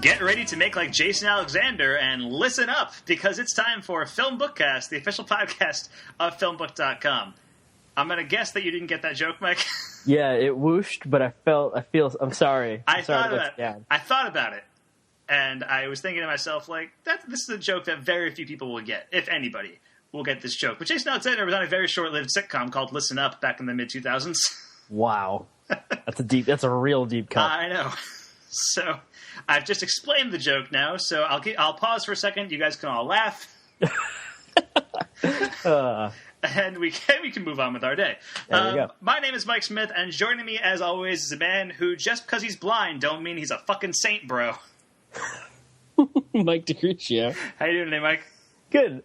Get ready to make like Jason Alexander and listen up, because it's time for FilmBookCast, the official podcast of FilmBook.com. I'm going to guess that you didn't get that joke, Mike. Yeah, it whooshed, but I'm sorry. I thought about it, and I was thinking to myself, like, this is a joke that very few people will get, if anybody will get this joke. But Jason Alexander was on a very short-lived sitcom called Listen Up back in the mid-2000s. Wow. That's a real deep cut. I know. So I've just explained the joke now, so I'll pause for a second. You guys can all laugh. And we can move on with our day. There we go. My name is Mike Smith, and joining me, as always, is a man who, just because he's blind, don't mean he's a fucking saint, bro. Mike DeCrucio. How you doing today, Mike? Good.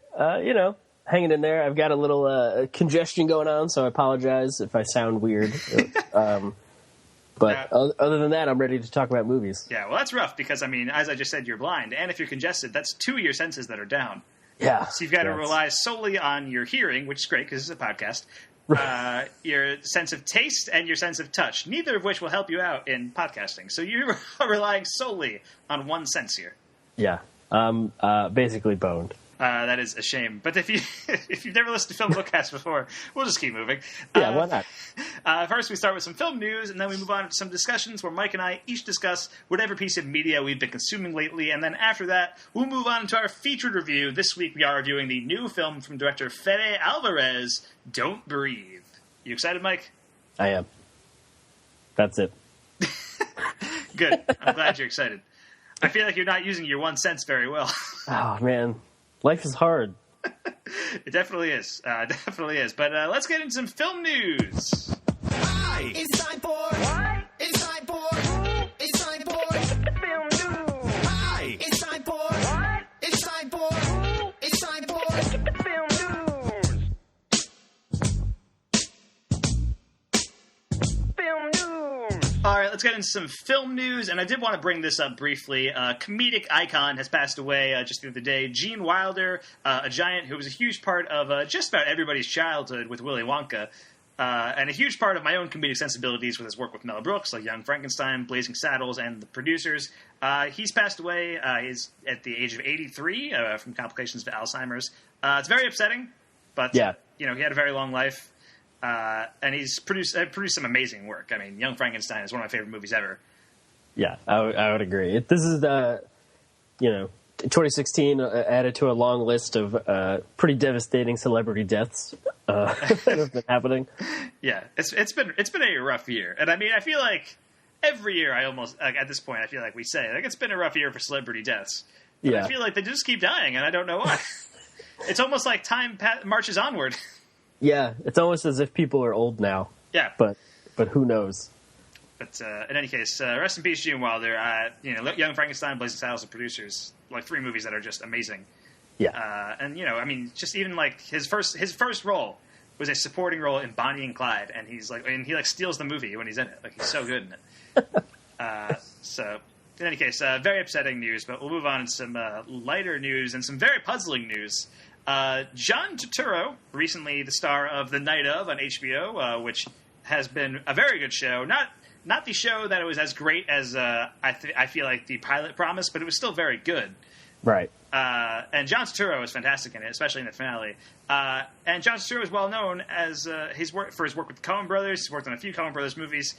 Hanging in there. I've got a little congestion going on, so I apologize if I sound weird. But other than that, I'm ready to talk about movies. Yeah, well, that's rough because, I mean, as I just said, you're blind. And if you're congested, that's 2 of your senses that are down. Yeah. So you've got to rely solely on your hearing, which is great because it's a podcast, your sense of taste and your sense of touch, neither of which will help you out in podcasting. So you're relying solely on one sense here. Yeah. Basically boned. That is a shame. But if you've never listened to FilmBookCast before, we'll just keep moving. Yeah, why not? First, we start with some film news, and then we move on to some discussions where Mike and I each discuss whatever piece of media we've been consuming lately. And then after that, we'll move on to our featured review. This week, we are reviewing the new film from director Fede Alvarez, Don't Breathe. You excited, Mike? I am. That's it. Good. I'm glad you're excited. I feel like you're not using your one sense very well. Oh, man. Life is hard. It definitely is. Definitely is. But let's get into some film news. Hi! It's time for... What? It's time for... It's time for... Film news! Hi! It's time for... What? It's time for... It's time for... Film news! Film news! All right, let's get into some film news, and I did want to bring this up briefly. A comedic icon has passed away just the other day. Gene Wilder, a giant who was a huge part of just about everybody's childhood with Willy Wonka, and a huge part of my own comedic sensibilities with his work with Mel Brooks, like Young Frankenstein, Blazing Saddles, and The Producers. He's passed away. He's at the age of 83 from complications of Alzheimer's. It's very upsetting, but yeah. He had a very long life. And he's produced some amazing work. I mean, Young Frankenstein is one of my favorite movies ever. Yeah, I would agree. This is 2016 added to a long list of pretty devastating celebrity deaths that have been happening. Yeah, it's been a rough year, and I mean, I feel like every year at this point I feel like we say it's been a rough year for celebrity deaths. But yeah. I feel like they just keep dying, and I don't know why. It's almost like time marches onward. Yeah, it's almost as if people are old now. Yeah. But who knows? But in any case, rest in peace, Gene Wilder. Young Frankenstein, Blazing Saddles, and Producers, like 3 movies that are just amazing. Yeah. And I mean, just even like his first role was a supporting role in Bonnie and Clyde, and he steals the movie when he's in it. Like, he's so good in it. So in any case, very upsetting news. But we'll move on to some lighter news and some very puzzling news. John Turturro, recently the star of The Night Of on HBO, which has been a very good show. Not the show that it was as great as I feel like the pilot promised, but it was still very good. Right. And John Turturro was fantastic in it, especially in the finale. And John Turturro is well known as his work with the Coen Brothers. He's worked on a few Coen Brothers movies.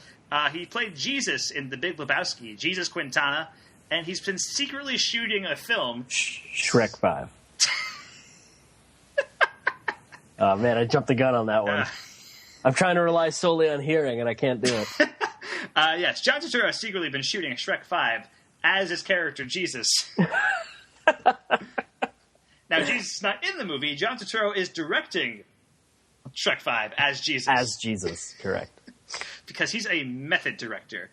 He played Jesus in The Big Lebowski, Jesus Quintana, and he's been secretly shooting a film. Shrek 5. Oh, man, I jumped the gun on that one. I'm trying to rely solely on hearing, and I can't do it. Yes, John Turturro has secretly been shooting Shrek 5 as his character, Jesus. Now, Jesus is not in the movie. John Turturro is directing Shrek 5 as Jesus. As Jesus, correct. Because he's a method director.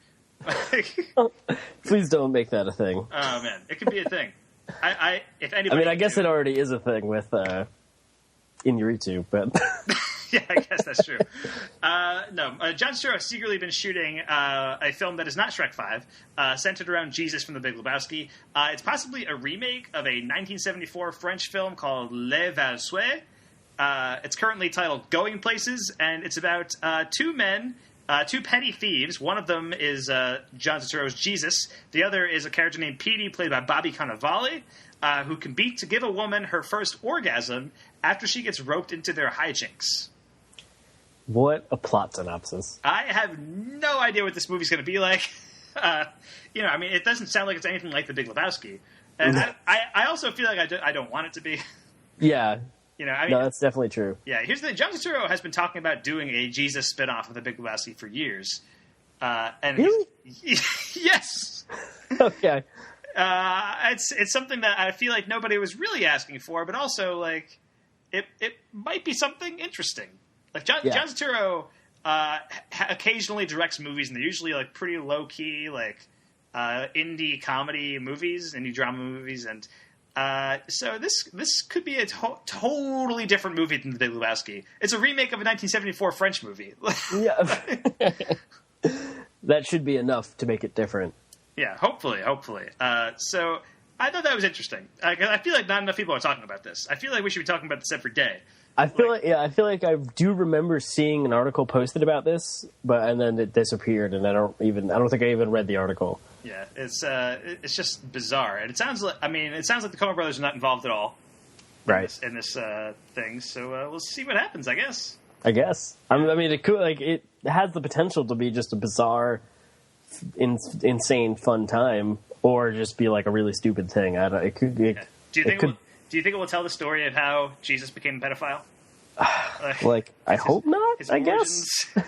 Please don't make that a thing. Oh, man. It could be a thing. If anybody, I mean, I guess it already is a thing with Inuritu, but... Yeah, I guess that's true. No, John Turturro has secretly been shooting a film that is not Shrek 5, centered around Jesus from The Big Lebowski. It's possibly a remake of a 1974 French film called Les Valsouets. It's currently titled Going Places, and it's about 2 men two petty thieves. One of them is John Turturro's Jesus. The other is a character named Petey, played by Bobby Cannavale, who can beat to give a woman her first orgasm after she gets roped into their hijinks. What a plot synopsis. I have no idea what this movie's going to be like. It doesn't sound like it's anything like The Big Lebowski. And I also feel like I don't want it to be. Yeah. No, that's definitely true. Yeah, here's the thing. John Turturro has been talking about doing a Jesus spinoff of The Big Lebowski for years. Really? Yes. Okay. It's something that I feel like nobody was really asking for, but also, like, it might be something interesting. Like, John Turturro occasionally directs movies, and they're usually, like, pretty low-key, like, indie comedy movies, indie drama movies, and so this could be a totally different movie than The Big Lebowski. It's a remake of a 1974 French movie. Yeah. That should be enough to make it different. Yeah, hopefully. So I thought that was interesting. I feel like not enough people are talking about this. I feel like we should be talking about this every day. I feel like I do remember seeing an article posted about this, and then it disappeared, and I don't think I even read the article. Yeah, it's just bizarre, and it sounds like the Coen Brothers are not involved at all, right? In this thing. So we'll see what happens, I guess. It could, like, it has the potential to be just a bizarre, insane, fun time, or just be like a really stupid thing. Do you think it will tell the story of how Jesus became a pedophile? I hope not. I guess. I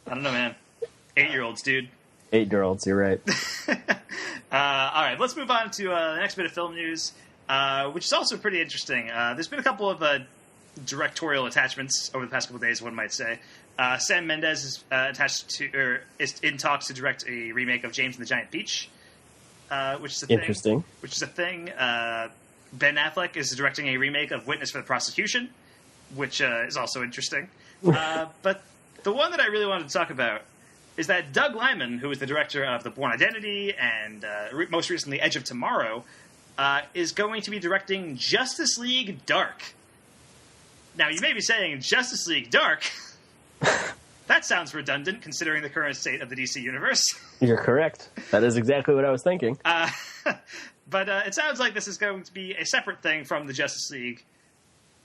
don't know, man. 8-year-olds, dude. 8-year-olds, you're right. All right, let's move on to the next bit of film news, which is also pretty interesting. There's been a couple of directorial attachments over the past couple of days, one might say. Sam Mendes is in talks to direct a remake of James and the Giant Peach, which is a interesting. Which is a thing. Ben Affleck is directing a remake of Witness for the Prosecution, which is also interesting. But the one that I really wanted to talk about is that Doug Liman, who is the director of The Bourne Identity and most recently Edge of Tomorrow, is going to be directing Justice League Dark. Now, you may be saying, Justice League Dark? That sounds redundant, considering the current state of the DC Universe. You're correct. That is exactly what I was thinking. But it sounds like this is going to be a separate thing from the Justice League,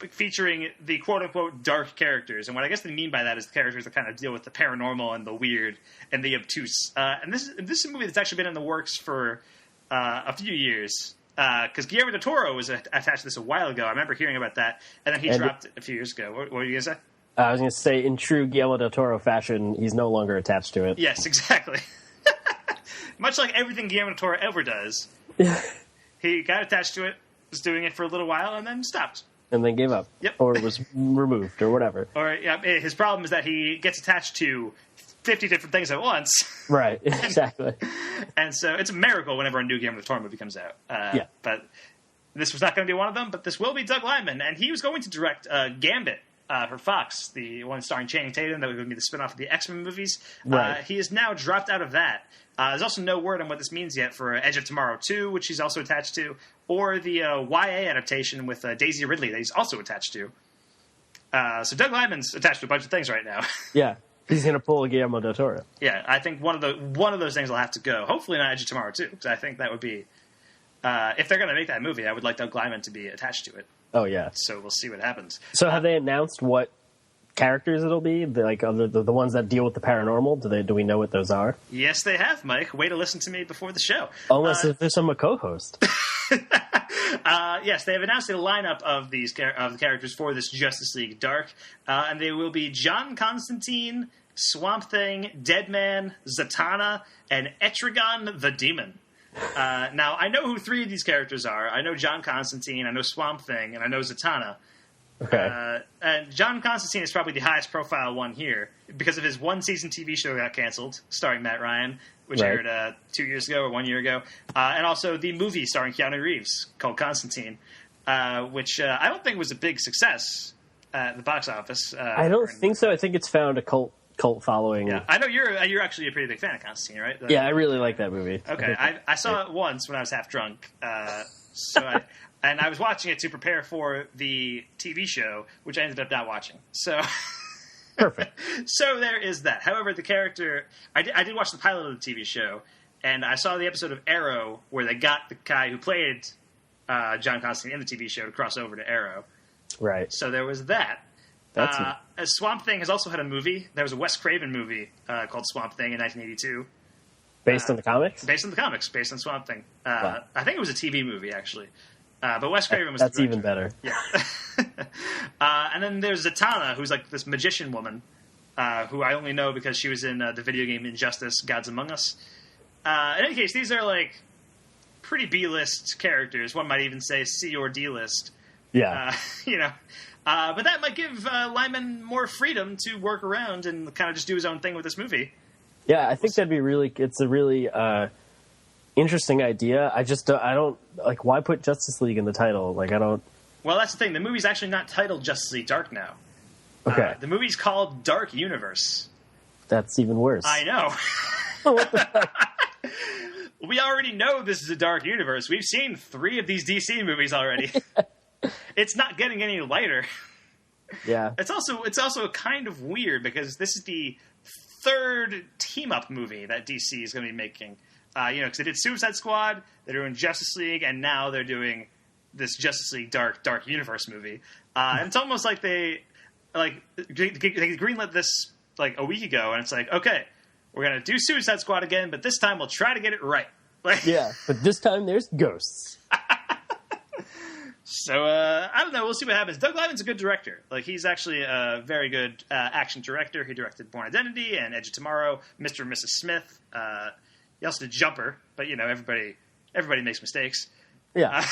featuring the quote-unquote dark characters. And what I guess they mean by that is the characters that kind of deal with the paranormal and the weird and the obtuse. And this is a movie that's actually been in the works for a few years. Because Guillermo del Toro was attached to this a while ago. I remember hearing about that. And then he dropped it a few years ago. What were you going to say? I was going to say, in true Guillermo del Toro fashion, he's no longer attached to it. Yes, exactly. Much like everything Guillermo del Toro ever does. He got attached to it, was doing it for a little while, and then stopped. And then gave up. Yep. Or was removed, or whatever. Or his problem is that he gets attached to 50 different things at once. Right, exactly. And so it's a miracle whenever a new Guillermo del Toro movie comes out. But this was not going to be one of them, but this will be Doug Liman. And he was going to direct Gambit for Fox, the one starring Channing Tatum, that was going to be the spinoff of the X-Men movies. Right. He has now dropped out of that. There's also no word on what this means yet for Edge of Tomorrow 2, which he's also attached to, or the YA adaptation with Daisy Ridley that he's also attached to. So Doug Liman's attached to a bunch of things right now. Yeah, he's going to pull a Guillermo del Toro. Yeah, I think one of those things will have to go. Hopefully not Edge of Tomorrow 2, because I think that would be... if they're going to make that movie, I would like Doug Liman to be attached to it. Oh, yeah. So we'll see what happens. So have they announced what characters it'll be? The ones that deal with the paranormal? Do we know what those are? Yes, they have, Mike. Way to listen to me before the show. Unless there's a co-host. Yes, they have announced a lineup of the characters for this Justice League Dark, and they will be John Constantine, Swamp Thing, Deadman, Zatanna, and Etrigan the Demon. Now, I know who 3 of these characters are. I know John Constantine, I know Swamp Thing, and I know Zatanna. Okay. And John Constantine is probably the highest profile one here because of his one-season TV show that got canceled, starring Matt Ryan, which aired 2 years ago or 1 year ago. And also the movie starring Keanu Reeves called Constantine, which I don't think was a big success at the box office. I don't think so. I think it's found a cult following. Yeah, I know you're actually a pretty big fan of Constantine, right? Yeah, I really like that movie. Okay, I saw it once when I was half drunk, and I was watching it to prepare for the TV show, which I ended up not watching. So Perfect. So there is that. However, the character... I did watch the pilot of the TV show, and I saw the episode of Arrow where they got the guy who played John Constantine in the TV show to cross over to Arrow. Right. So there was that. Swamp Thing has also had a movie. There was a Wes Craven movie called Swamp Thing in 1982. Based on the comics? Based on the comics, based on Swamp Thing. Wow. I think it was a TV movie, actually. But Wes Craven was That's the director. even better. Yeah. And then there's Zatanna, who's like this magician woman, who I only know because she was in the video game Injustice, Gods Among Us. In any case, these are like pretty B-list characters. One might even say C or D-list. Yeah. But that might give Lyman more freedom to work around and kind of just do his own thing with this movie. Yeah, I think that'd be it's a really interesting idea. I don't, like, why put Justice League in the title? Like, I don't... Well, that's the thing. The movie's actually not titled Justice League Dark now. Okay. The movie's called Dark Universe. That's even worse. I know. What the fuck? We already know this is a dark universe. We've seen 3 of these DC movies already. It's not getting any lighter. Yeah. It's also kind of weird because this is the 3rd team-up movie that DC is going to be making. Because they did Suicide Squad, they're doing Justice League, and now they're doing this Justice League Dark Universe movie. And it's almost like they greenlit this like a week ago, and it's like, okay, we're going to do Suicide Squad again, but this time we'll try to get it right. Yeah, but this time there's ghosts. So, I don't know. We'll see what happens. Doug Liman's a good director. Like, he's actually a very good action director. He directed Born Identity and Edge of Tomorrow, Mr. and Mrs. Smith. He also did Jumper, but, everybody makes mistakes. Yeah.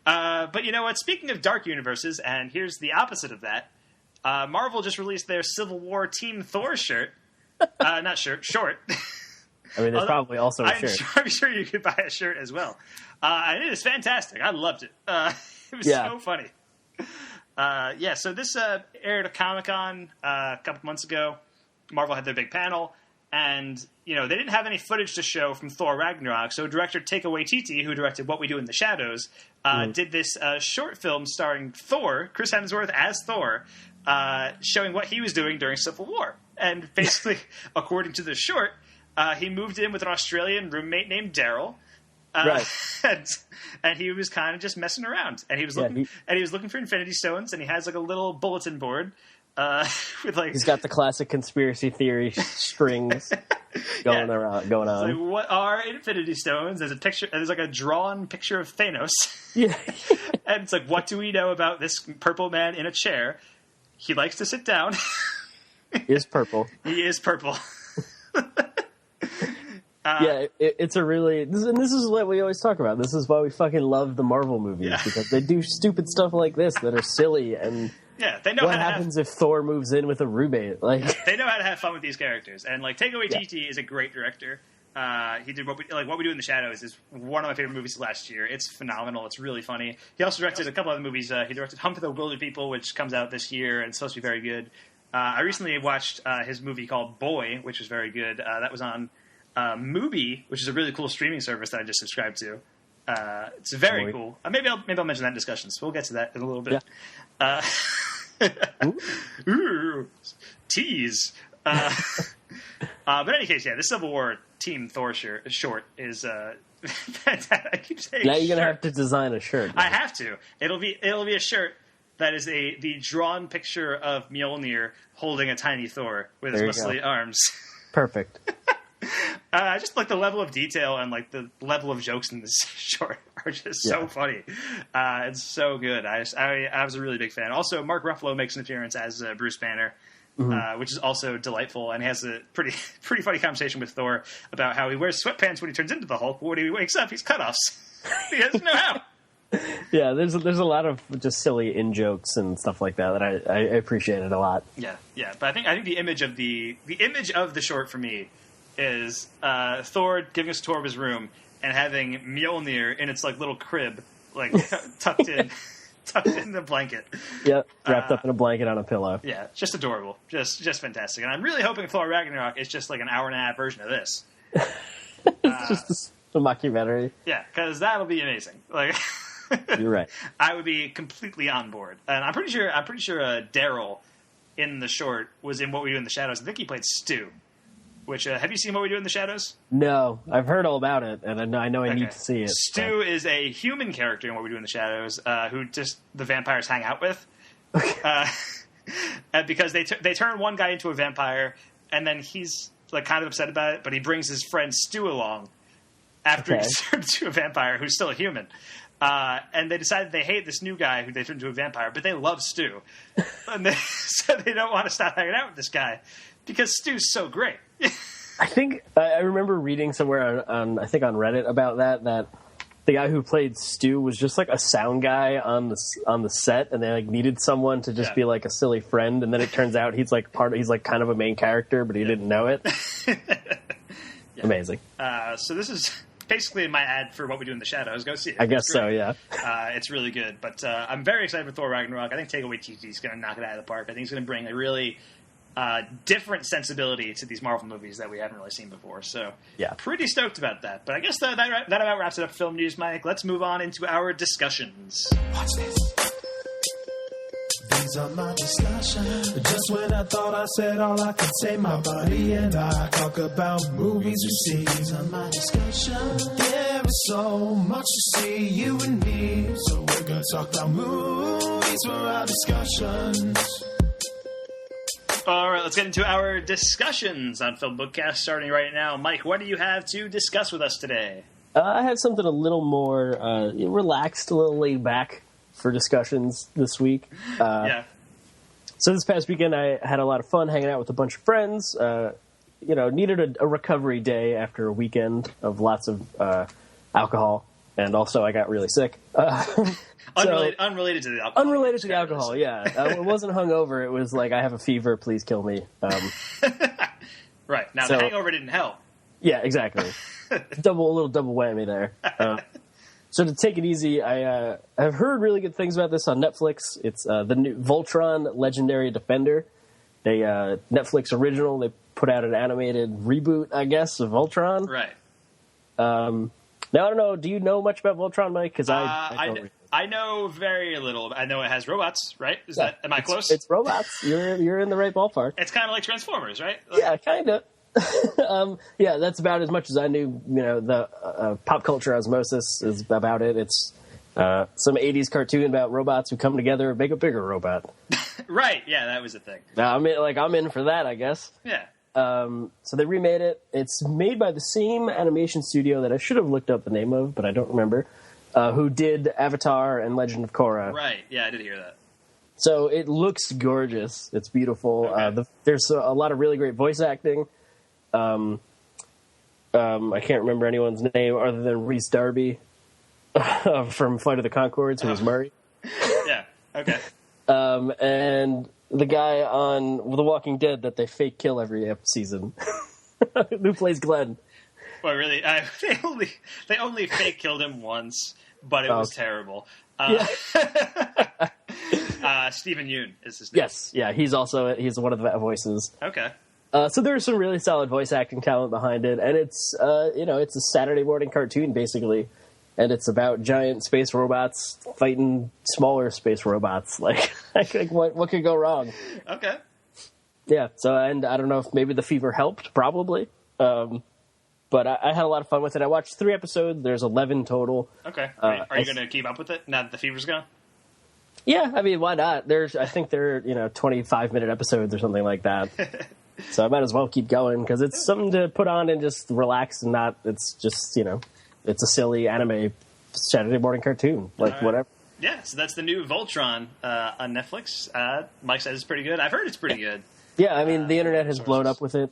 But you know what? Speaking of dark universes, and here's the opposite of that, Marvel just released their Civil War Team Thor shirt. Short. I mean, there's probably also a shirt. I'm sure you could buy a shirt as well. And it is fantastic. I loved it. It was so funny. So this aired at Comic-Con a couple months ago. Marvel had their big panel. And, they didn't have any footage to show from Thor Ragnarok. So director Taika Waititi, who directed What We Do in the Shadows, did this short film starring Thor, Chris Hemsworth as Thor, showing what he was doing during Civil War. And basically, according to the short, he moved in with an Australian roommate named Daryl. Right. And he was kind of just messing around. And he was looking for Infinity Stones, and he has like a little bulletin board with like he's got the classic conspiracy theory strings going on. Like, what are Infinity Stones? There's a picture. There's like a drawn picture of Thanos. Yeah. And it's like, what do we know about this purple man in a chair? He likes to sit down. He is purple. He is purple. It's a really... This is what we always talk about. This is why we fucking love the Marvel movies, because they do stupid stuff like this that are silly, and they know what happens if Thor moves in with a roommate? Like, they know how to have fun with these characters, and like Taika Waititi is a great director. He did What We Do in the Shadows is one of my favorite movies last year. It's phenomenal. It's really funny. He also directed a couple other movies. He directed Hunt for the Wilder People, which comes out this year and it's supposed to be very good. I recently watched his movie called Boy, which was very good. That was on Mubi, which is a really cool streaming service that I just subscribed to. It's very cool. Maybe I'll mention that in discussions. We'll get to that in a little bit. Yeah. Ooh, tease. But in any case, the Civil War Team Thor short is fantastic. I keep saying now you're gonna have to design a shirt. I have to. It'll be a shirt that is the drawn picture of Mjolnir holding a tiny Thor with his muscly arms. Perfect. Just like the level of detail and like the level of jokes in this short are just so funny. It's so good. I was a really big fan. Also, Mark Ruffalo makes an appearance as Bruce Banner, which is also delightful, and he has a pretty funny conversation with Thor about how he wears sweatpants when he turns into the Hulk, but when he wakes up, he's cutoffs. He doesn't know how. Yeah, there's a lot of just silly in jokes and stuff like that I appreciate it a lot. Yeah. But I think the image of the short for me is Thor giving us a tour of his room and having Mjolnir in its like little crib, like tucked in the blanket. Yep, wrapped up in a blanket on a pillow. Yeah, just adorable, just fantastic. And I'm really hoping Thor Ragnarok is just like an hour-and-a-half version of this. It's just a mockumentary. Yeah, because that'll be amazing. Like, you're right. I would be completely on board, and I'm pretty sure Daryl in the short was in What We Do in the Shadows. I think he played Stu. Which have you seen What We Do in the Shadows? No, I've heard all about it, and I know I need to see it. Stu is a human character in What We Do in the Shadows, who just the vampires hang out with. Because they turn one guy into a vampire, and then he's like kind of upset about it, but he brings his friend Stu along after he's turned into a vampire who's still a human. And they decided they hate this new guy who they turned into a vampire, but they love Stu. And so they don't want to stop hanging out with this guy because Stu's so great. I think I remember reading somewhere on Reddit about that the guy who played Stu was just like a sound guy on the set, and they like needed someone to just be like a silly friend, and then it turns out he's like kind of a main character, but he didn't know it. Amazing. So this is basically my ad for What We Do in the Shadows. Go see it. I guess so, yeah. It's really good, but I'm very excited for Thor Ragnarok. I think Taika Waititi's going to knock it out of the park. I think he's going to bring a really different sensibility to these Marvel movies that we haven't really seen before. So, pretty stoked about that. But I guess that about wraps it up for film news, Mike. Let's move on into our discussions. Watch this. These are my discussions. Just when I thought I said all I could say, my buddy and I talk about movies we see. These are my discussions. There is so much to see, you and me. So we're gonna talk about movies for our discussions. All right, let's get into our discussions on FilmBookCast starting right now. Mike, what do you have to discuss with us today? I have something a little more relaxed, a little laid back for discussions this week. So this past weekend, I had a lot of fun hanging out with a bunch of friends. Needed a recovery day after a weekend of lots of alcohol, and also I got really sick. Unrelated to the alcohol. Unrelated to the alcohol, yeah. It wasn't hungover. It was like, I have a fever, please kill me. Right. Now, the hangover didn't help. Yeah, exactly. A little double whammy there. So to take it easy, I've heard really good things about this on Netflix. It's the new Voltron Legendary Defender. Netflix original. They put out an animated reboot, I guess, of Voltron. Right. Now, I don't know. Do you know much about Voltron, Mike? Because I know very little. I know it has robots, right? Am I close? It's robots. You're in the right ballpark. It's kind of like Transformers, right? Yeah, kind of. That's about as much as I knew. The pop culture osmosis is about it. It's some 80s cartoon about robots who come together and make a bigger robot. Right. Yeah, that was the thing. Now, I'm in for that, I guess. Yeah. So they remade it. It's made by the same animation studio that I should have looked up the name of, but I don't remember. Who did Avatar and Legend of Korra. Right, yeah, I did hear that. So it looks gorgeous. It's beautiful. Okay. There's a lot of really great voice acting. I can't remember anyone's name other than Rhys Darby from Flight of the Conchords, who was Murray. Yeah, okay. And the guy on The Walking Dead that they fake kill every season, who plays Glenn. Well, really, they only fake killed him once, but it was terrible. Stephen Yeun is his name. Yes, yeah, he's one of the voices. Okay. So there's some really solid voice acting talent behind it, and it's it's a Saturday morning cartoon basically, and it's about giant space robots fighting smaller space robots. Like what could go wrong? Okay. Yeah. So, and I don't know if maybe the fever helped, probably. But I had a lot of fun with it. I watched 3 episodes. There's 11 total. Okay. Are you going to keep up with it now that the fever's gone? Yeah, I mean, why not? I think they're 25-minute episodes or something like that. So I might as well keep going because it's something to put on and just relax and not. It's just it's a silly anime Saturday morning cartoon, whatever. Yeah, so that's the new Voltron on Netflix. Mike says it's pretty good. I've heard it's pretty good. Yeah, I mean the internet has blown up with it.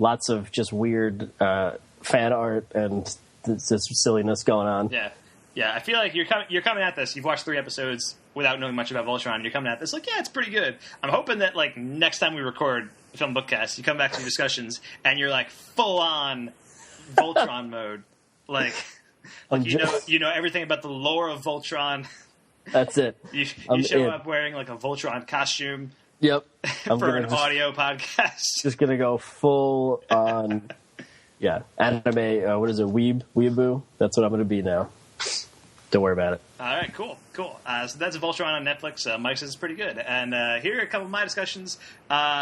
Lots of just weird fan art and this silliness going on. Yeah. I feel like you're coming at this. You've watched 3 episodes without knowing much about Voltron. And you're coming at this like, yeah, it's pretty good. I'm hoping that next time we record Film Bookcast, you come back to discussions and you're full on Voltron mode. You know everything about the lore of Voltron. That's it. You show up wearing a Voltron costume. Yep. For an audio podcast. Just gonna go full on, anime. What is it? Weeaboo. That's what I'm gonna be now. Don't worry about it. All right, cool. So that's Voltron on Netflix. Mike says it's pretty good. And here are a couple of my discussions.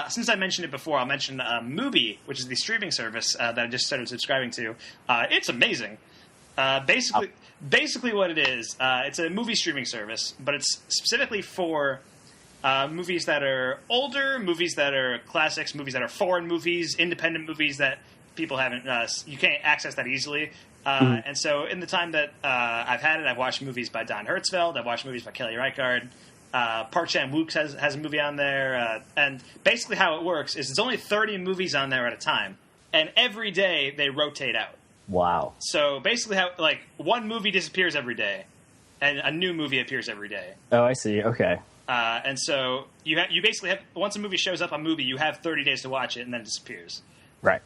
Since I mentioned it before, I'll mention Mubi, which is the streaming service that I just started subscribing to. It's amazing. Basically what it is, it's a movie streaming service, but it's specifically for movies that are older, movies that are classics, movies that are foreign movies, independent movies that people haven't, you can't access that easily. And so in the time that I've had it, I've watched movies by Don Hertzfeldt, I've watched movies by Kelly Reichardt, Park Chan-wook has a movie on there, and basically how it works is it's only 30 movies on there at a time, and every day they rotate out. Wow. So basically how, like, one movie disappears every day, and a new movie appears every day. Oh, I see. Okay. And so you basically have, once a movie shows up on Mubi, you have 30 days to watch it, and then it disappears. Right.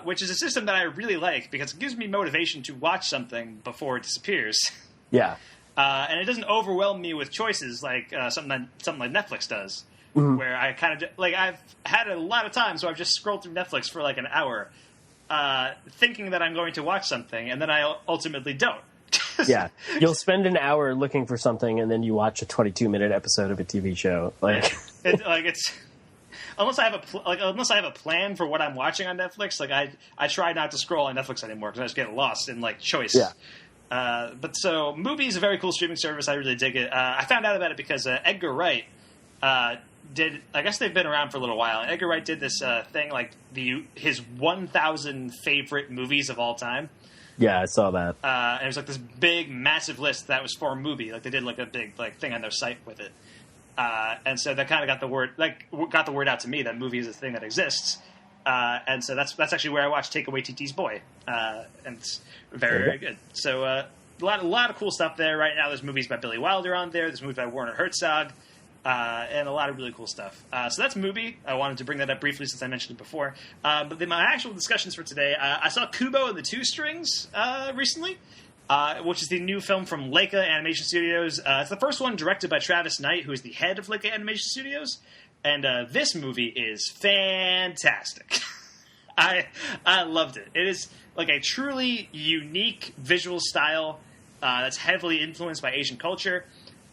Which is a system that I really like because it gives me motivation to watch something before it disappears. Yeah. And it doesn't overwhelm me with choices like something like Netflix does, where I kind of like I've had a lot of times where I've just scrolled through Netflix for like an hour, thinking that I'm going to watch something, and then I ultimately don't. Yeah, you'll spend an hour looking for something, and then you watch a 22-minute episode of a TV show. Like, it's. Unless I have a plan for what I'm watching on Netflix, like I try not to scroll on Netflix anymore because I just get lost in like choice. Yeah. But so Mubi is a very cool streaming service. I really dig it. I found out about it because Edgar Wright did. I guess they've been around for a little while. Edgar Wright did this thing like his 1,000 favorite movies of all time. Yeah, I saw that. And it was like this big, massive list that was for Mubi. Like they did like a big like thing on their site with it. And so that kind of got the word out to me that Mubi is a thing that exists. And so that's actually where I watched Taika Waititi's Boy, and it's very, very good. So a lot of cool stuff there right now. There's movies by Billy Wilder on there. There's movies by Werner Herzog, and a lot of really cool stuff. So that's Mubi. I wanted to bring that up briefly since I mentioned it before. But then my actual discussions for today, I saw Kubo and the Two Strings recently. Which is the new film from Leica Animation Studios. It's the first one directed by Travis Knight, who is the head of Leica Animation Studios. And this movie is fantastic. I loved it. It is like a truly unique visual style that's heavily influenced by Asian culture.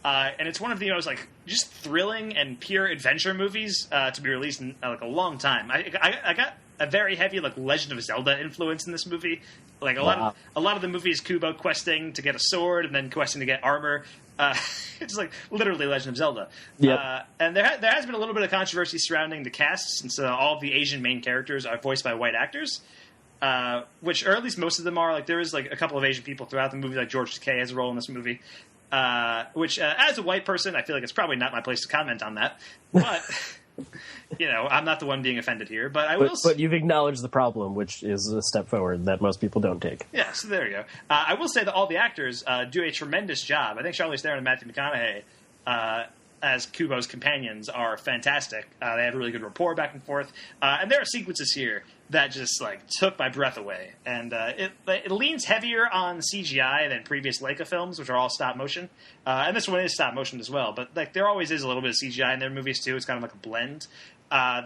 And it's one of the most like just thrilling and pure adventure movies to be released in like a long time. I got a very heavy like Legend of Zelda influence in this movie. Like a lot of the movie is Kubo questing to get a sword and then questing to get armor. It's like literally Legend of Zelda. Yep. And there has been a little bit of controversy surrounding the cast since all of the Asian main characters are voiced by white actors. Or at least most of them are. Like there is like a couple of Asian people throughout the movie. Like George Takei has a role in this movie. Which as a white person, I feel like it's probably not my place to comment on that. But you know, I'm not the one being offended here, but But you've acknowledged the problem, which is a step forward that most people don't take. Yeah, so there you go. I will say that all the actors do a tremendous job. I think Charlize Theron and Matthew McConaughey, as Kubo's companions, are fantastic. They have a really good rapport back and forth. And there are sequences here that just like took my breath away. And it leans heavier on CGI than previous Leica films, which are all stop motion. And this one is stop motion as well. But like there always is a little bit of CGI in their movies too. It's kind of like a blend.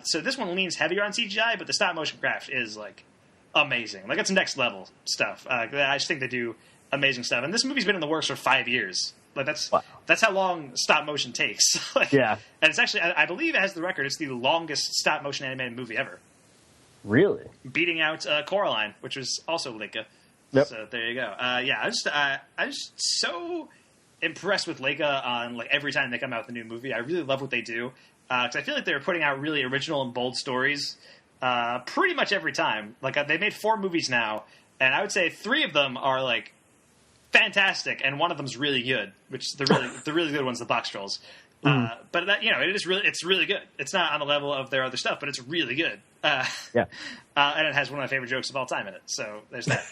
So this one leans heavier on CGI, but the stop motion craft is like amazing. Like it's next level stuff. I just think they do amazing stuff. And this movie's been in the works for 5 years. Like that's how long stop motion takes. Like, yeah. And it's actually, I believe it has the record. It's the longest stop motion animated movie ever. Really? Beating out Coraline, which was also Leica. Yep. So there you go. Yeah, I'm just so impressed with Leica on like every time they come out with a new movie. I really love what they do because I feel like they're putting out really original and bold stories pretty much every time. Like they made 4 movies now, and I would say 3 of them are like fantastic, and one of them's really good. Which the really good one's the Box Trolls. But that, you know, it's really good. It's not on the level of their other stuff, but it's really good. Yeah. And it has one of my favorite jokes of all time in it. So there's that.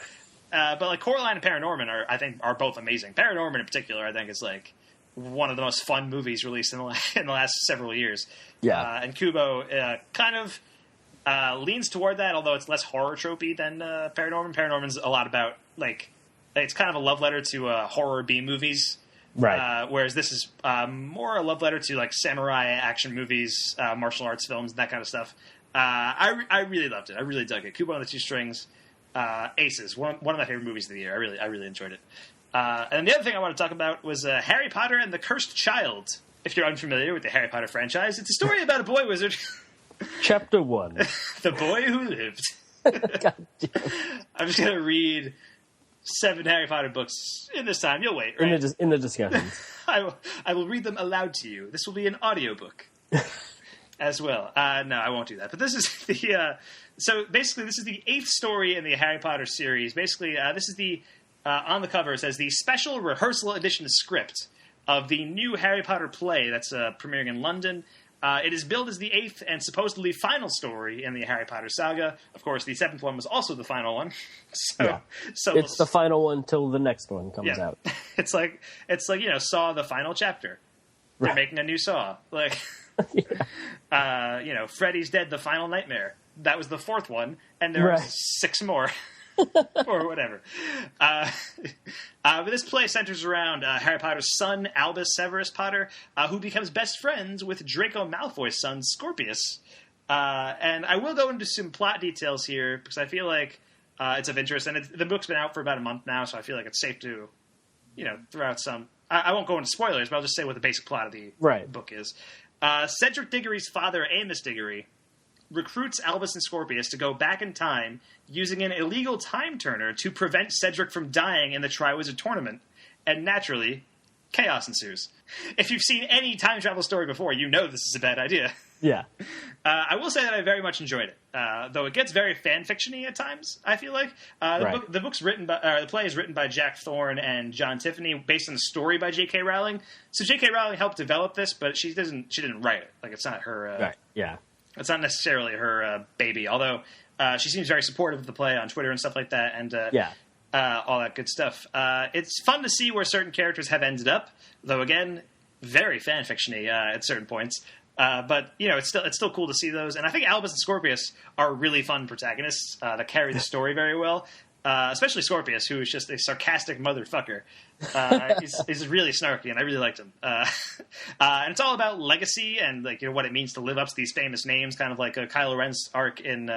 But like Coraline and Paranorman are both amazing. Paranorman in particular, I think is like one of the most fun movies released in the last several years. Yeah. And Kubo kind of leans toward that, although it's less horror tropey than Paranorman. Paranorman's a lot about like it's kind of a love letter to horror B movies. Right. Whereas this is more a love letter to like samurai action movies, martial arts films, and that kind of stuff. I really loved it. I really dug it. Kubo and the Two Strings, aces. One of my favorite movies of the year. I really enjoyed it. And the other thing I want to talk about was Harry Potter and the Cursed Child. If you're unfamiliar with the Harry Potter franchise, it's a story about a boy wizard. Chapter 1. The Boy Who Lived. God damn. I'm just going to read 7 Harry Potter books in this time. You'll wait, right? In the discussions. I will read them aloud to you. This will be an audiobook as well. No, I won't do that. But this is the... so basically, this is the 8th story in the Harry Potter series. Basically, this is the... on the cover, it says the special rehearsal edition script of the new Harry Potter play that's premiering in London. It is billed as the 8th and supposedly final story in the Harry Potter saga. Of course, the 7th one was also the final one. So it's the final one till the next one comes out. It's like Saw the final chapter. They're making a new Saw. Like, Freddy's Dead, the final nightmare. That was the 4th one, and there are 6 more. Or whatever. But this play centers around Harry Potter's son, Albus Severus Potter, who becomes best friends with Draco Malfoy's son, Scorpius. And I will go into some plot details here, because I feel like it's of interest. And the book's been out for about a month now, so I feel like it's safe to, throw out some... I won't go into spoilers, but I'll just say what the basic plot of the book is. Cedric Diggory's father, Amos Diggory, recruits Albus and Scorpius to go back in time using an illegal time turner to prevent Cedric from dying in the Triwizard Tournament. And naturally, chaos ensues. If you've seen any time travel story before, you know this is a bad idea. Yeah. I will say that I very much enjoyed it, though it gets very fan-fiction-y at times, I feel like. The play is written by Jack Thorne and John Tiffany, based on a story by J.K. Rowling. So J.K. Rowling helped develop this, but she didn't write it. Like, it's not her... right, yeah. It's not necessarily her baby, although she seems very supportive of the play on Twitter and stuff like that, and all that good stuff. It's fun to see where certain characters have ended up, though again, very fanfiction-y at certain points. But it's still cool to see those, and I think Albus and Scorpius are really fun protagonists that carry the story very well. Especially Scorpius, who is just a sarcastic motherfucker. He's really snarky, and I really liked him. And it's all about legacy and what it means to live up to these famous names, kind of like Kylo Ren's arc in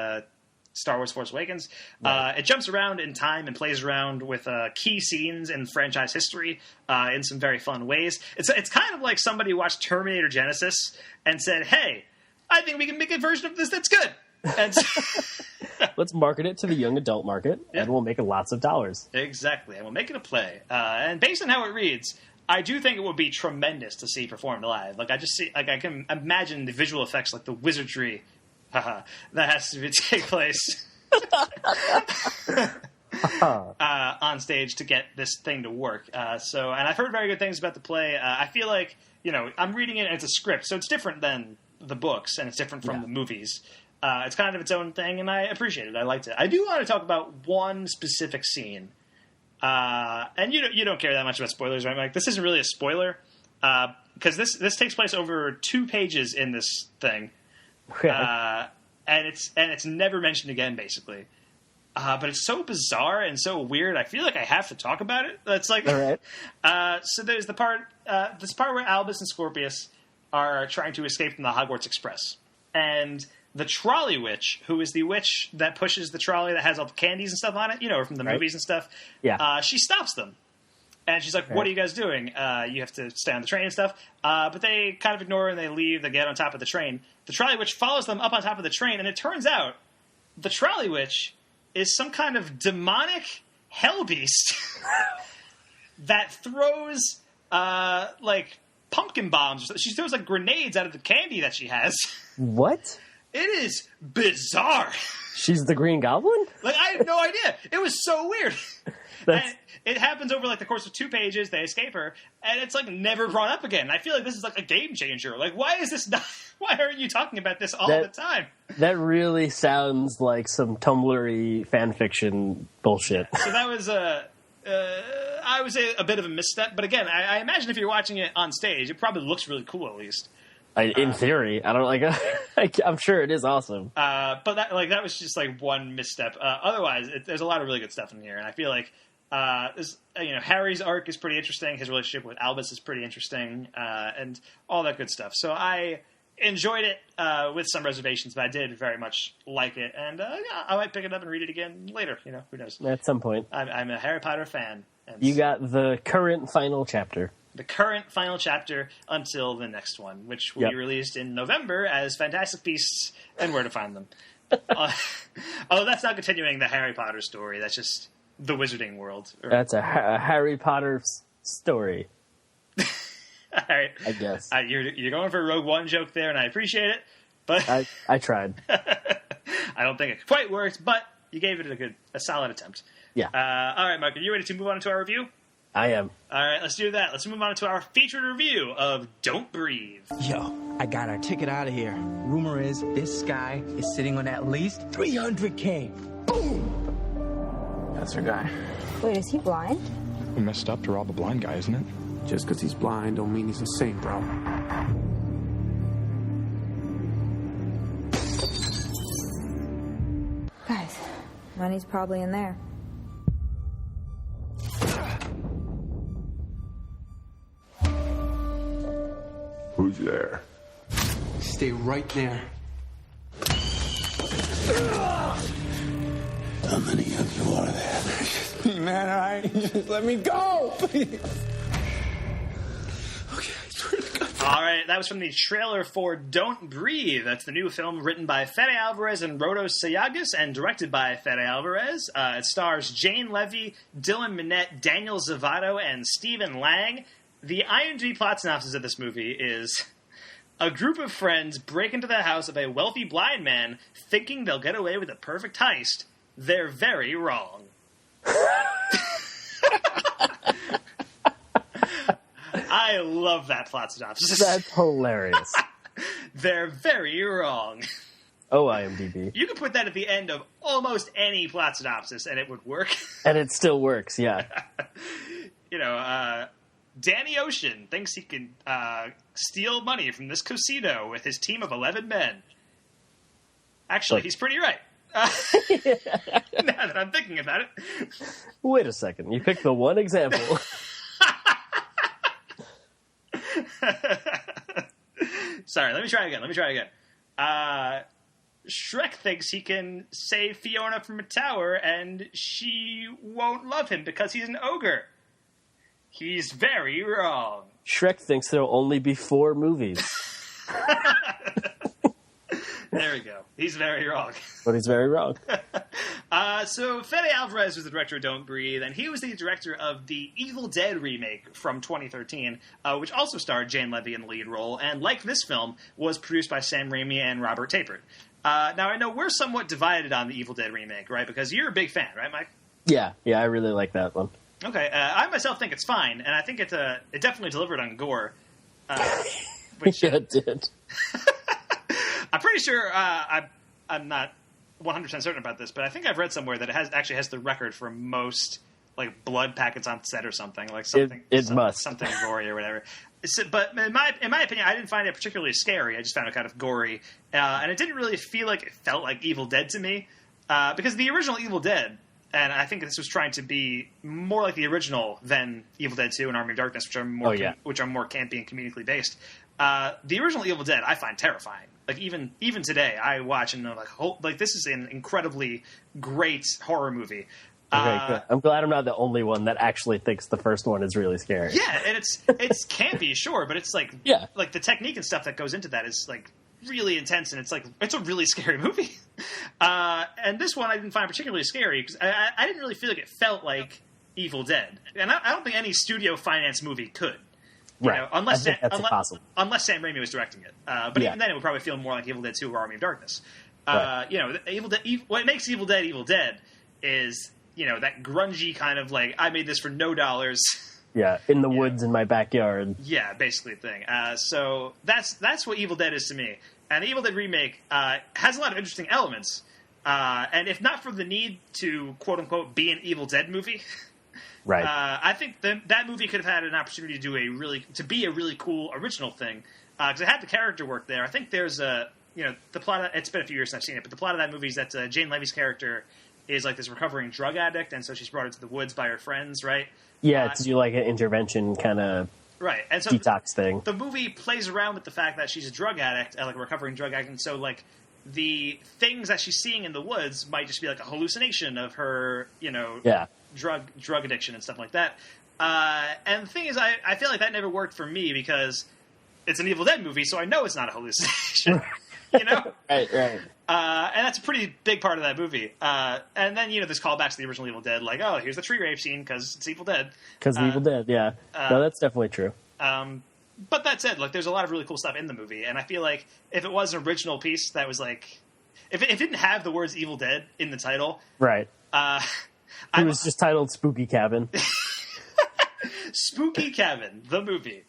Star Wars: Force Awakens. Right. It jumps around in time and plays around with key scenes in franchise history in some very fun ways. It's kind of like somebody watched Terminator Genesis and said, "Hey, I think we can make a version of this that's good." And let's market it to the young adult market, and we'll make lots of dollars. Exactly, and we'll make it a play. And based on how it reads, I do think it would be tremendous to see performed live. I can imagine the visual effects, like the wizardry that has to take place on stage to get this thing to work. And I've heard very good things about the play. I feel like I'm reading it, and it's a script, so it's different than the books, and it's different from the movies. It's kind of its own thing, and I appreciate it. I liked it. I do want to talk about one specific scene. And you don't care that much about spoilers, right, Mike? This isn't really a spoiler, because this takes place over 2 pages in this thing. And it's never mentioned again, basically. But it's so bizarre and so weird, I feel like I have to talk about it. That's like... All right. So there's this part where Albus and Scorpius are trying to escape from the Hogwarts Express. And... the trolley witch, who is the witch that pushes the trolley that has all the candies and stuff on it, from the movies and stuff, she stops them. And she's like, what are you guys doing? You have to stay on the train and stuff. But they kind of ignore her, and they leave. They get on top of the train. The trolley witch follows them up on top of the train, and it turns out the trolley witch is some kind of demonic hell beast that throws, pumpkin bombs. She throws, grenades out of the candy that she has. What? It is bizarre. She's the Green Goblin? I have no idea. It was so weird. And it happens over the course of 2 pages. They escape her, and it's never brought up again. I feel like this is a game changer. Why is this not? Why aren't you talking about this all the time? That really sounds like some Tumblr-y fan fiction bullshit. So that was I would say a bit of a misstep. But again, I imagine if you're watching it on stage, it probably looks really cool at least. In theory, I don't I'm sure it is awesome. But that was just one misstep. Otherwise, there's a lot of really good stuff in here, and I feel like Harry's arc is pretty interesting. His relationship with Albus is pretty interesting, and all that good stuff. So enjoyed it with some reservations, but I did very much like it, and I might pick it up and read it again later. Who knows? At some point. I'm a Harry Potter fan. And you got the current final chapter. The current final chapter until the next one, which will be released in November as Fantastic Beasts and Where to Find Them. Although that's not continuing the Harry Potter story. That's just the Wizarding World. That's a Harry Potter story. All right. I guess. You're going for a Rogue One joke there, and I appreciate it. But I tried. I don't think it quite worked, but you gave it a solid attempt. Yeah. All right, Mark, are you ready to move on to our review? I am. All right, let's do that. Let's move on to our featured review of Don't Breathe. Yo, I got our ticket out of here. Rumor is this guy is sitting on at least $300K. Boom! That's our guy. Wait, is he blind? We messed up to rob a blind guy, isn't it? Just because he's blind don't mean he's a saint, bro. Guys, money's probably in there. Who's there? Stay right there. How many of you are there? Just me, man, all right? Just let me go, please. Okay, I swear to God. All right, that was from the trailer for Don't Breathe. That's the new film written by Fede Alvarez and Rodo Sayagas and directed by Fede Alvarez. It stars Jane Levy, Dylan Minnette, Daniel Zavato, and Stephen Lang. The IMDb plot synopsis of this movie is: a group of friends break into the house of a wealthy blind man thinking they'll get away with a perfect heist. They're very wrong. I love that plot synopsis. That's hilarious. They're very wrong. Oh, IMDb. You could put that at the end of almost any plot synopsis and it would work. And it still works, yeah. Danny Ocean thinks he can steal money from this casino with his team of 11 men. Actually, he's pretty right. Now that I'm thinking about it. Wait a second. You picked the one example. Sorry, let me try again. Shrek thinks he can save Fiona from a tower and she won't love him because he's an ogre. He's very wrong. Shrek thinks there'll only be 4 movies. There we go. He's very wrong. But he's very wrong. So Fede Alvarez was the director of Don't Breathe, and he was the director of the Evil Dead remake from 2013, which also starred Jane Levy in the lead role, and like this film, was produced by Sam Raimi and Robert Tapert. Now, I know we're somewhat divided on the Evil Dead remake, right? Because you're a big fan, right, Mike? Yeah, I really like that one. Okay, I myself think it's fine, and I think it definitely delivered on gore. Which, yeah, it did. I'm pretty sure I'm not 100% certain about this, but I think I've read somewhere that it actually has the record for most like blood packets on set or something like something. It must something gory or whatever. But in my opinion, I didn't find it particularly scary. I just found it kind of gory, and it didn't really feel like it felt like Evil Dead to me because the original Evil Dead. And I think this was trying to be more like the original than Evil Dead 2 and Army of Darkness, which are more campy and comedically based. The original Evil Dead I find terrifying. Like even today, I watch and I'm like, this is an incredibly great horror movie. Okay, good. I'm glad I'm not the only one that actually thinks the first one is really scary. Yeah, and it's campy, sure, but it's like like the technique and stuff that goes into that is like really intense, and it's a really scary movie. And this one I didn't find particularly scary because I didn't really feel like it felt like Evil Dead, and I don't think any studio finance movie could. Right. Unless Sam Raimi was directing it. But even then, it would probably feel more like Evil Dead 2 or Army of Darkness. Right. What makes Evil Dead is, that grungy kind of like, I made this for no dollars. Yeah, in the woods in my backyard. Yeah, basically thing. So that's what Evil Dead is to me. And the Evil Dead remake has a lot of interesting elements. And if not for the need to, quote-unquote, be an Evil Dead movie... Right. I think that movie could have had an opportunity to be a really cool original thing because it had the character work there. I think there's the plot. It's been a few years since I've seen it, but the plot of that movie is that Jane Levy's character is like this recovering drug addict, and so she's brought into the woods by her friends, right? Yeah, to do like an intervention kind of Right, and so detox thing. The movie plays around with the fact that she's a drug addict, like a recovering drug addict, and so like the things that she's seeing in the woods might just be like a hallucination of her, drug addiction and stuff like that. And the thing is, I feel like that never worked for me because it's an Evil Dead movie, so I know it's not a hallucination. Right. And that's a pretty big part of that movie. And then, there's callbacks to the original Evil Dead, like, oh, here's the tree rape scene because it's Evil Dead. Because Evil Dead, yeah. No, that's definitely true. But that said, there's a lot of really cool stuff in the movie, and I feel like if it was an original piece that was like, if it didn't have the words Evil Dead in the title, right? It was just titled Spooky Cabin. Spooky Cabin, the movie,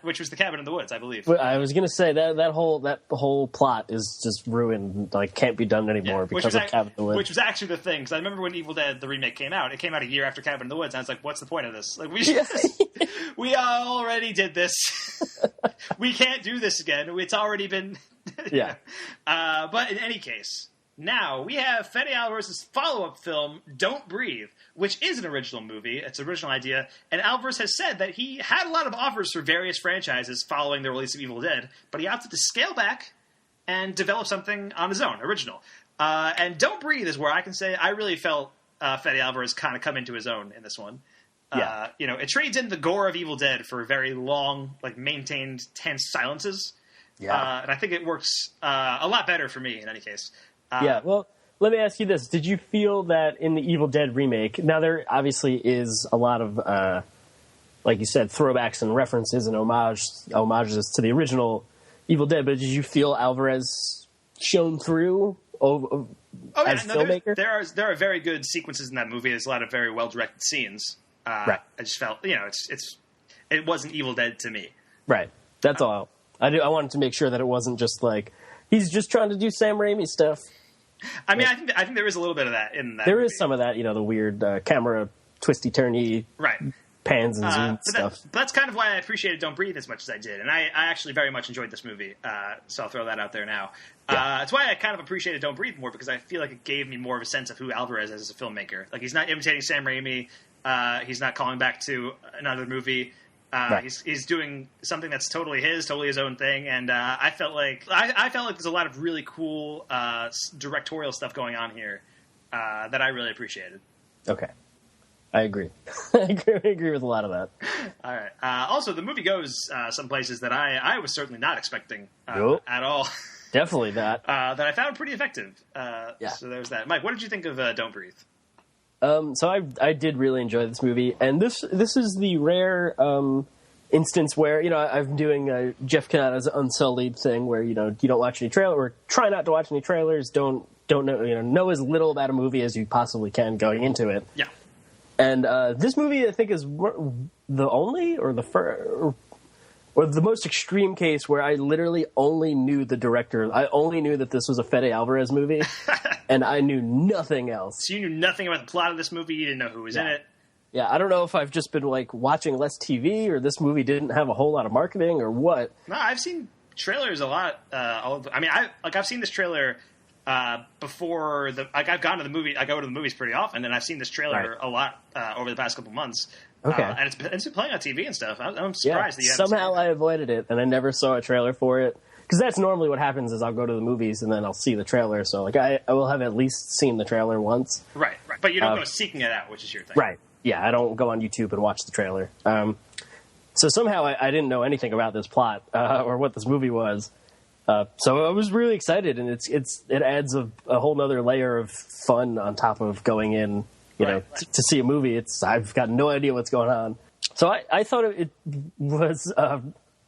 which was the cabin in the woods, I believe. Well, I was going to say that whole plot is just ruined. Like, can't be done anymore because of Cabin in the Woods. Which was actually the thing, because I remember when Evil Dead the remake came out. It came out a year after Cabin in the Woods, and I was like, "What's the point of this? Like, we already did this. We can't do this again. It's already been." Yeah. But in any case, now we have Fede Alvarez's follow-up film, Don't Breathe, which is an original movie. It's an original idea. And Alvarez has said that he had a lot of offers for various franchises following the release of Evil Dead, but he opted to scale back and develop something on his own, original. And Don't Breathe is where I can say I really felt Fede Alvarez kind of come into his own in this one. Yeah. It trades in the gore of Evil Dead for very long, maintained, tense silences. Yeah. And I think it works a lot better for me in any case. Well, let me ask you this. Did you feel that in the Evil Dead remake, now there obviously is a lot of, like you said, throwbacks and references and homages to the original Evil Dead, but did you feel Alvarez shone through as filmmaker? There are very good sequences in that movie. There's a lot of very well-directed scenes. Right. I just felt, it wasn't Evil Dead to me. Right. That's all. I wanted to make sure that it wasn't just like, he's just trying to do Sam Raimi stuff. I mean, I think there is a little bit of that in that. There movie. is some of that, the weird camera twisty-turny pans and zoom stuff. But that's kind of why I appreciated Don't Breathe as much as I did. And I actually very much enjoyed this movie, so I'll throw that out there now. That's why I kind of appreciated Don't Breathe more, because I feel like it gave me more of a sense of who Alvarez is as a filmmaker. Like, he's not imitating Sam Raimi. He's not calling back to another movie. He's doing something that's totally his own thing, and I felt like there's a lot of really cool directorial stuff going on here that I really appreciated. Okay, I agree. I agree with a lot of that. All right. Also, the movie goes some places that I was certainly not expecting at all. Definitely not. That I found pretty effective. So there's that. Mike, what did you think of Don't Breathe? So I did really enjoy this movie, and this is the rare instance where I'm doing Jeff Kanata's Unsullied thing, where you don't watch any trailer or try not to watch any trailers, don't know as little about a movie as you possibly can going into it. Yeah. And this movie, I think, is the only or the first. Or the most extreme case where I literally only knew the director. I only knew that this was a Fede Alvarez movie, and I knew nothing else. So you knew nothing about the plot of this movie? You didn't know who was in it? Yeah, I don't know if I've just been, watching less TV, or this movie didn't have a whole lot of marketing, or what. No, I've seen trailers a lot. I've seen this trailer before I've gone to the movie. I go to the movies pretty often, and I've seen this trailer a lot over the past couple months. Okay. And it's been playing on TV and stuff. I'm surprised that you haven't somehow seen it. I avoided it, and I never saw a trailer for it. Because that's normally what happens is I'll go to the movies, and then I'll see the trailer. So, I will have at least seen the trailer once. Right. But you don't go seeking it out, which is your thing. Right. Yeah, I don't go on YouTube and watch the trailer. So somehow I didn't know anything about this plot or what this movie was. So I was really excited, and it adds a whole nother layer of fun on top of going in, to see a movie. I've got no idea what's going on. So I thought it was,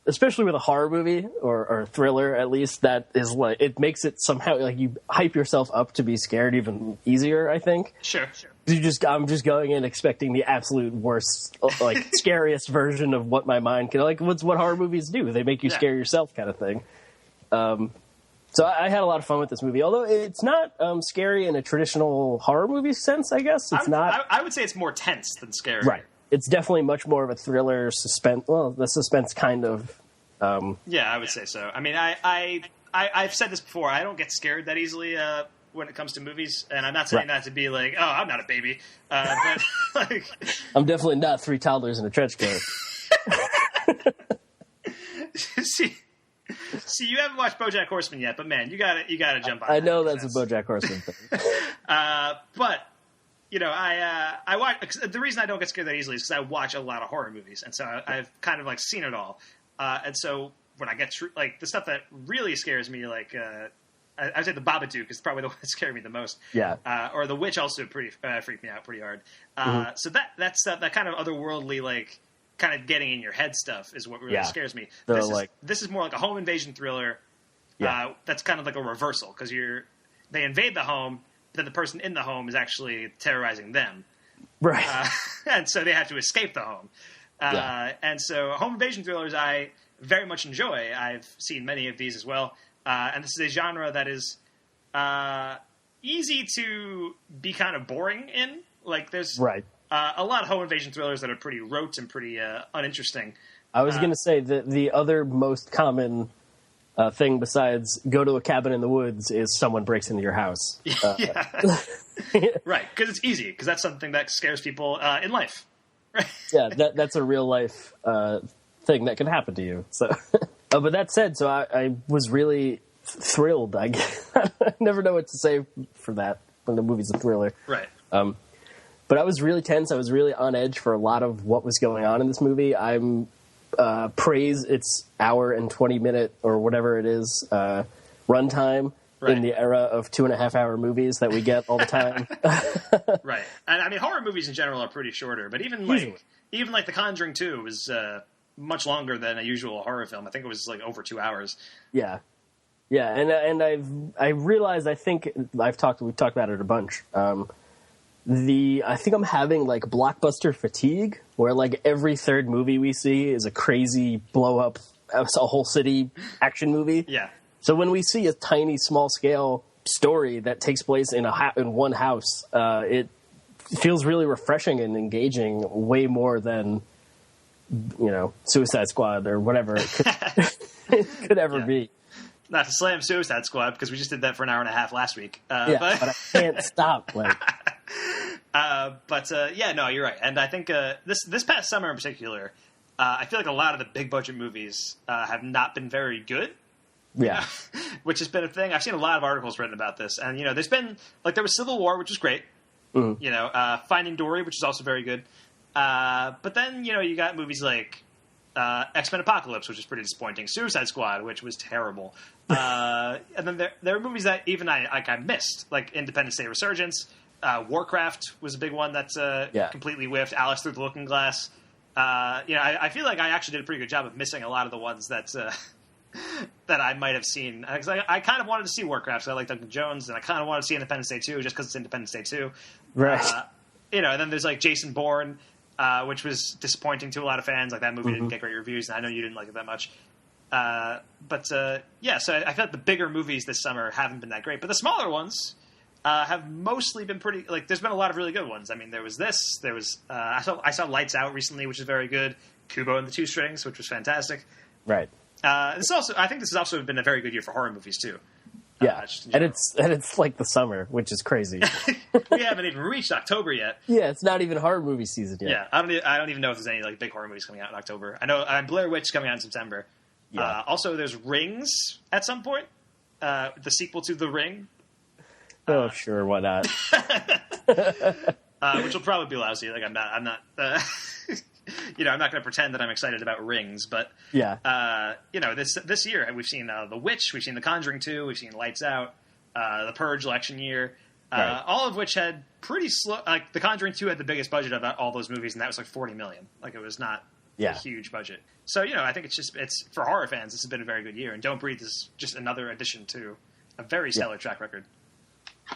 especially with a horror movie or thriller, at least, that is it makes it somehow you hype yourself up to be scared even easier, I think. Sure. I'm just going in expecting the absolute worst, scariest version of what my mind can, what's what horror movies do. They make you scare yourself kind of thing. So I had a lot of fun with this movie, although it's not scary in a traditional horror movie sense, I guess. I would say it's more tense than scary. Right. It's definitely much more of a thriller, suspense. Well, the suspense kind of. Yeah, I would say so. I mean, I've said this before. I don't get scared that easily when it comes to movies, and I'm not saying that to be like, oh, I'm not a baby. But I'm definitely not 3 toddlers in a trench coat. See, you haven't watched BoJack Horseman yet, but man, you gotta jump on. I know that's a BoJack Horseman thing. But you know, I watch. The reason I don't get scared that easily is because I watch a lot of horror movies, and so I've kind of like seen it all. And so when I get like the stuff that really scares me, like I'd say the Babadook is probably the one that scared me the most. Yeah. Or the Witch also freaked me out pretty hard. So that stuff, that kind of otherworldly, like kind of getting in your head stuff is what really scares me. This is more like a home invasion thriller. That's kind of like a reversal because they invade the home, but then the person in the home is actually terrorizing them. Right. And so they have to escape the home. And so home invasion thrillers I very much enjoy. I've seen many of these as well. And this is a genre that is easy to be kind of boring in. Like there's a lot of home invasion thrillers that are pretty rote and pretty uninteresting. I was going to say that the other most common thing besides go to a cabin in the woods is someone breaks into your house. Right, because it's easy, because that's something that scares people in life. Right? Yeah, that's a real life thing that can happen to you. So, but that said, so I was really thrilled. I never know what to say for that when the movie's a thriller. Right. But I was really tense. I was really on edge for a lot of what was going on in this movie. I'm praise its hour and 20-minute or whatever it is runtime in the era of 2.5-hour movies that we get all the time. Right. And I mean, horror movies in general are pretty shorter, but even like The Conjuring 2 was much longer than a usual horror film. I think it was like over 2 hours. Yeah. Yeah, and I realized, I think we've talked about it a bunch. I think I'm having like blockbuster fatigue, where like every third movie we see is a crazy blow up, a whole city action movie. Yeah. So when we see a tiny, small scale story that takes place in one house, it feels really refreshing and engaging, way more than Suicide Squad or whatever it could ever be. Not to slam Suicide Squad, because we just did that for an hour and a half last week. But I can't stop. Like, no, you're right. And I think this past summer in particular, I feel like a lot of the big budget movies have not been very good. Yeah. Which has been a thing. I've seen a lot of articles written about this. And, there's been, like, there was Civil War, which was great. Mm-hmm. Finding Dory, which is also very good. But then, you got movies like X-Men Apocalypse, which is pretty disappointing. Suicide Squad, which was terrible. And then there are movies that even I missed, like Independence Day Resurgence. Warcraft was a big one that completely whiffed. Alice Through the Looking Glass. I feel like I actually did a pretty good job of missing a lot of the ones that I might have seen. Because I kind of wanted to see Warcraft, so I like Duncan Jones, and I kind of wanted to see Independence Day 2 just because it's Independence Day 2. Right. And then there's like Jason Bourne, which was disappointing to a lot of fans. Like that movie didn't get great reviews, and I know you didn't like it that much. So I feel like the bigger movies this summer haven't been that great, but the smaller ones have mostly been pretty. Like, there's been a lot of really good ones. I mean, there was this. There was I saw Lights Out recently, which is very good. Kubo and the Two Strings, which was fantastic. Right. I think this has also been a very good year for horror movies too. Yeah, and it's like the summer, which is crazy. We haven't even reached October yet. Yeah, it's not even horror movie season yet. Yeah, I don't even know if there's any like big horror movies coming out in October. I know Blair Witch coming out in September. Yeah. Also, there's Rings at some point. The sequel to The Ring. Sure, why not? Which will probably be lousy. Like I'm not. I'm not going to pretend that I'm excited about Rings, but this year we've seen The Witch, we've seen The Conjuring 2, we've seen Lights Out, The Purge election year, all of which had pretty slow. Like The Conjuring 2 had the biggest budget of all those movies, and that was like $40 million. Like it was not a huge budget. So I think it's for horror fans. This has been a very good year, and Don't Breathe is just another addition to a very stellar track record.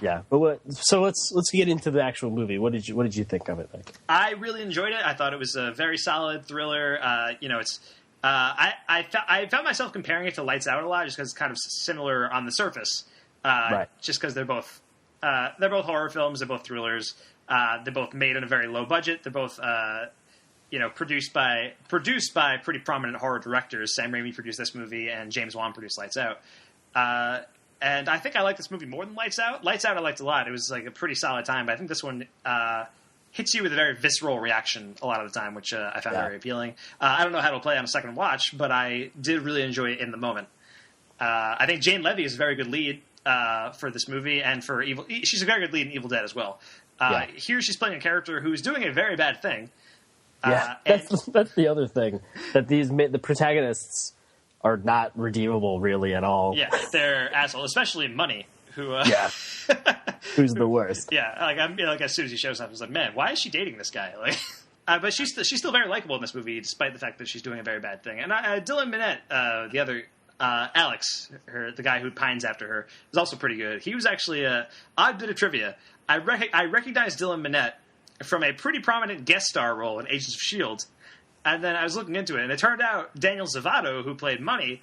Yeah, but let's get into the actual movie. What did you think of it? Like? I really enjoyed it. I thought it was a very solid thriller. It's I found myself comparing it to Lights Out a lot, just because it's kind of similar on the surface. Just because they're both horror films, they're both thrillers. They're both made on a very low budget. They're both produced by pretty prominent horror directors. Sam Raimi produced this movie, and James Wan produced Lights Out. And I think I like this movie more than Lights Out. Lights Out I liked a lot. It was like a pretty solid time, but I think this one hits you with a very visceral reaction a lot of the time, which I found very appealing. I don't know how it'll play on a second watch, but I did really enjoy it in the moment. I think Jane Levy is a very good lead for this movie, and for Evil. She's a very good lead in Evil Dead as well. Here she's playing a character who's doing a very bad thing. That's the other thing, that the protagonists are not redeemable really at all. Yeah, they're assholes, especially Money, who who's the worst. Yeah, as soon as he shows up, I was like, man, why is she dating this guy? Like, but she's still very likable in this movie, despite the fact that she's doing a very bad thing. And Dylan Minnette, the other Alex, the guy who pines after her, is also pretty good. He was actually a odd bit of trivia. I recognized Dylan Minnette from a pretty prominent guest star role in Agents of S.H.I.E.L.D., and then I was looking into it, and it turned out Daniel Zavato, who played Money,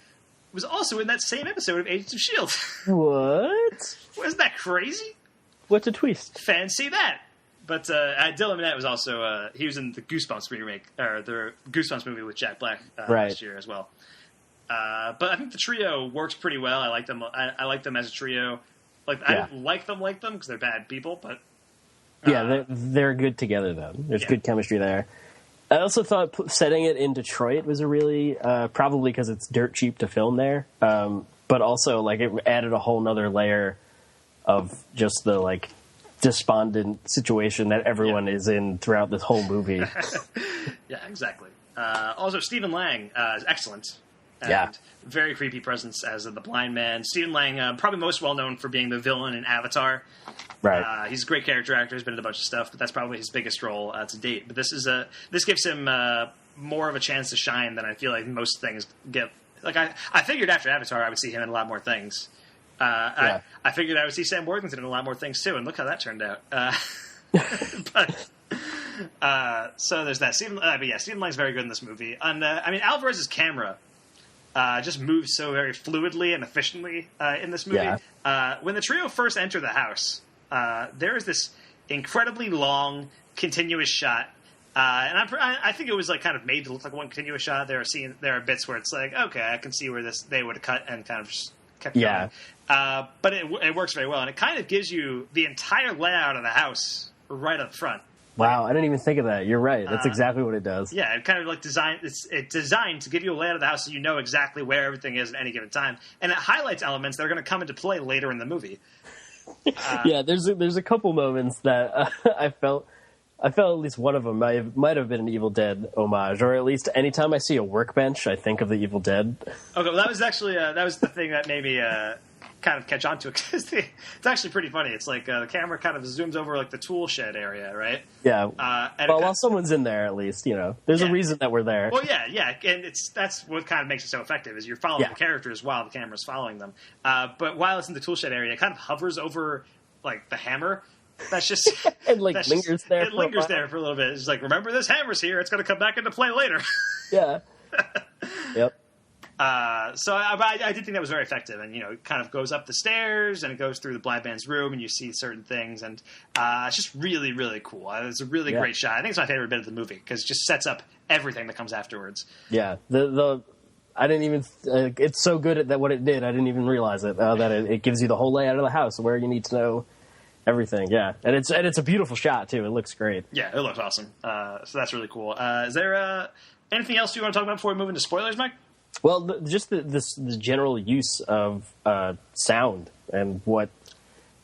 was also in that same episode of Agents of S.H.I.E.L.D. What? Wasn't that crazy? What's a twist? Fancy that. But Dylan Minnette was also he was in the Goosebumps remake, or the Goosebumps movie with Jack Black last year as well. But I think the trio works pretty well. I like them. I like them as a trio. I don't like them because they're bad people, but they're good together though. There's good chemistry there. I also thought setting it in Detroit was a really probably because it's dirt cheap to film there, but also it added a whole nother layer of just the despondent situation that everyone is in throughout this whole movie. Yeah, exactly. Also, Stephen Lang is excellent. And very creepy presence as the blind man. Stephen Lang, probably most well known for being the villain in Avatar. Right. He's a great character actor. He's been in a bunch of stuff, but that's probably his biggest role to date. But this gives him more of a chance to shine than I feel like most things get. I figured after Avatar I would see him in a lot more things. I figured I would see Sam Worthington in a lot more things too, and look how that turned out. So there's that. Stephen Lang's very good in this movie. And Alvarez's camera just moves so very fluidly and efficiently in this movie. Yeah. When the trio first enter the house, there is this incredibly long, continuous shot. And I think it was kind of made to look like one continuous shot. There are bits where it's okay, I can see where they would have cut and kind of just kept going. But it works very well, and it kind of gives you the entire layout of the house right up front. Wow, I didn't even think of that. You're right. That's exactly what it does. Yeah, it kind of it's designed to give you a layout of the house so you know exactly where everything is at any given time, and it highlights elements that are going to come into play later in the movie. There's a couple moments that I felt at least one of them might have been an Evil Dead homage, or at least anytime I see a workbench, I think of the Evil Dead. Okay, well, that was actually the thing that made me kind of catch on to it, because it's actually pretty funny. It's the camera kind of zooms over the tool shed area, right? Yeah. While someone's in there, at least, there's a reason that we're there. Well, yeah, and that's what kind of makes it so effective, is you're following the characters while the camera's following them. But while it's in the tool shed area, it kind of hovers over the hammer. That's just and lingers there. It lingers there for a little bit. It's remember, this hammer's here. It's going to come back into play later. Yeah. Yep. So I did think that was very effective, and it kind of goes up the stairs and it goes through the blind man's room, and you see certain things, and it's just really, really cool. It's a really great shot. I think it's my favorite bit of the movie because it just sets up everything that comes afterwards. Yeah, I didn't even. It's so good at that what it did. I didn't even realize it that it gives you the whole layout of the house where you need to know everything. Yeah, and it's a beautiful shot too. It looks great. Yeah, it looks awesome. So that's really cool. Is there anything else you want to talk about before we move into spoilers, Mike? Well, just the general use of sound and what,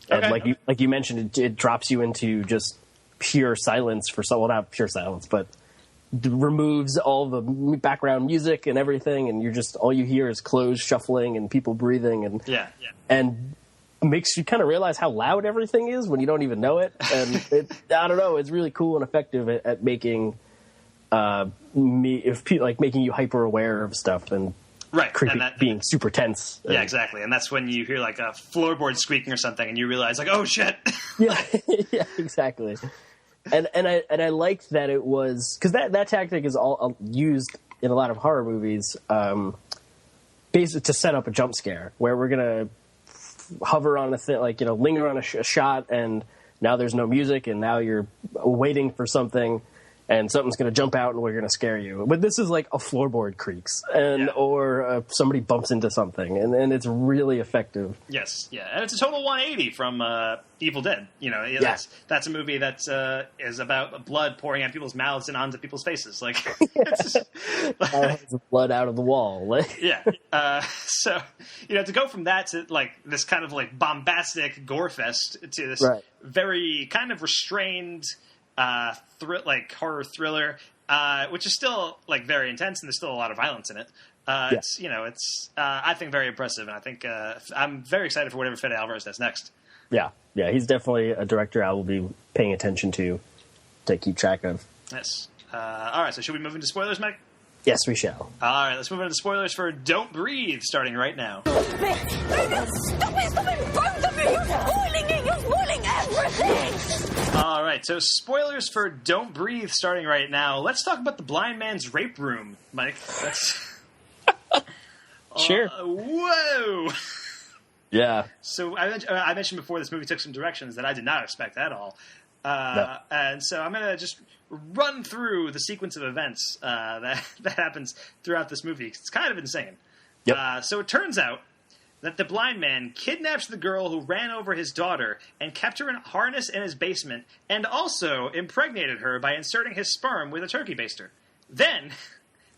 and like you mentioned, it drops you into just pure silence for not pure silence, but removes all the background music and everything, and you're just all you hear is clothes shuffling and people breathing, and and makes you kind of realize how loud everything is when you don't even know it, and I don't know, it's really cool and effective at making. Making you hyper aware of stuff and creepy, and being super tense. Yeah, exactly. And that's when you hear a floorboard squeaking or something, and you realize oh shit. Yeah, exactly. And I liked that it was, because that tactic is all used in a lot of horror movies, basically to set up a jump scare where we're gonna hover on a thing, linger on a shot, and now there's no music, and now you're waiting for something. and something's going to jump out and we're going to scare you. But this is like a floorboard creaks or somebody bumps into something, and it's really effective. Yes, yeah, and it's a total 180 from Evil Dead. That's a movie that is about blood pouring out people's mouths and onto people's faces. Like, it's just, blood out of the wall. So to go from that to like this kind of like bombastic gore fest to this very kind of restrained horror thriller, which is still like very intense, and there's still a lot of violence in it. It's I think very impressive, and I think I'm very excited for whatever Fede Alvarez does next. Yeah, he's definitely a director I will be paying attention to keep track of. Yes. All right, so should we move into spoilers, Mike? Yes, we shall. All right, let's move into spoilers for Don't Breathe, starting right now. Stop it! Both of you! You're spoiling everything! All right, so spoilers for Don't Breathe, starting right now. Let's talk about the blind man's rape room, Mike. Sure. Whoa! Yeah. So I mentioned before this movie took some directions that I did not expect at all. No. And so I'm going to just run through the sequence of events that happens throughout this movie. It's kind of insane. Yep. So it turns out that the blind man kidnaps the girl who ran over his daughter and kept her in a harness in his basement, and also impregnated her by inserting his sperm with a turkey baster. Then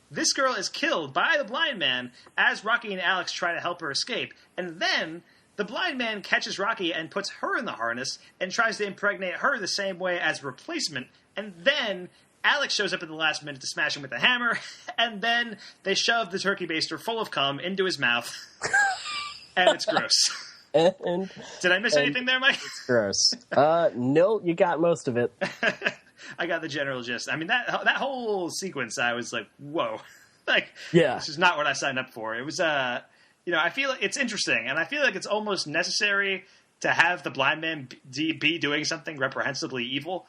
this girl is killed by the blind man as Rocky and Alex try to help her escape. And then the blind man catches Rocky and puts her in the harness and tries to impregnate her the same way as a replacement. And then Alex shows up at the last minute to smash him with a hammer. And then they shove the turkey baster full of cum into his mouth. And it's gross. Did I miss anything there, Mike? It's gross. No, you got most of it. I got the general gist. I mean, that whole sequence, I was like, whoa. This is not what I signed up for. It was, I feel like it's interesting, and I feel like it's almost necessary to have the blind man be doing something reprehensibly evil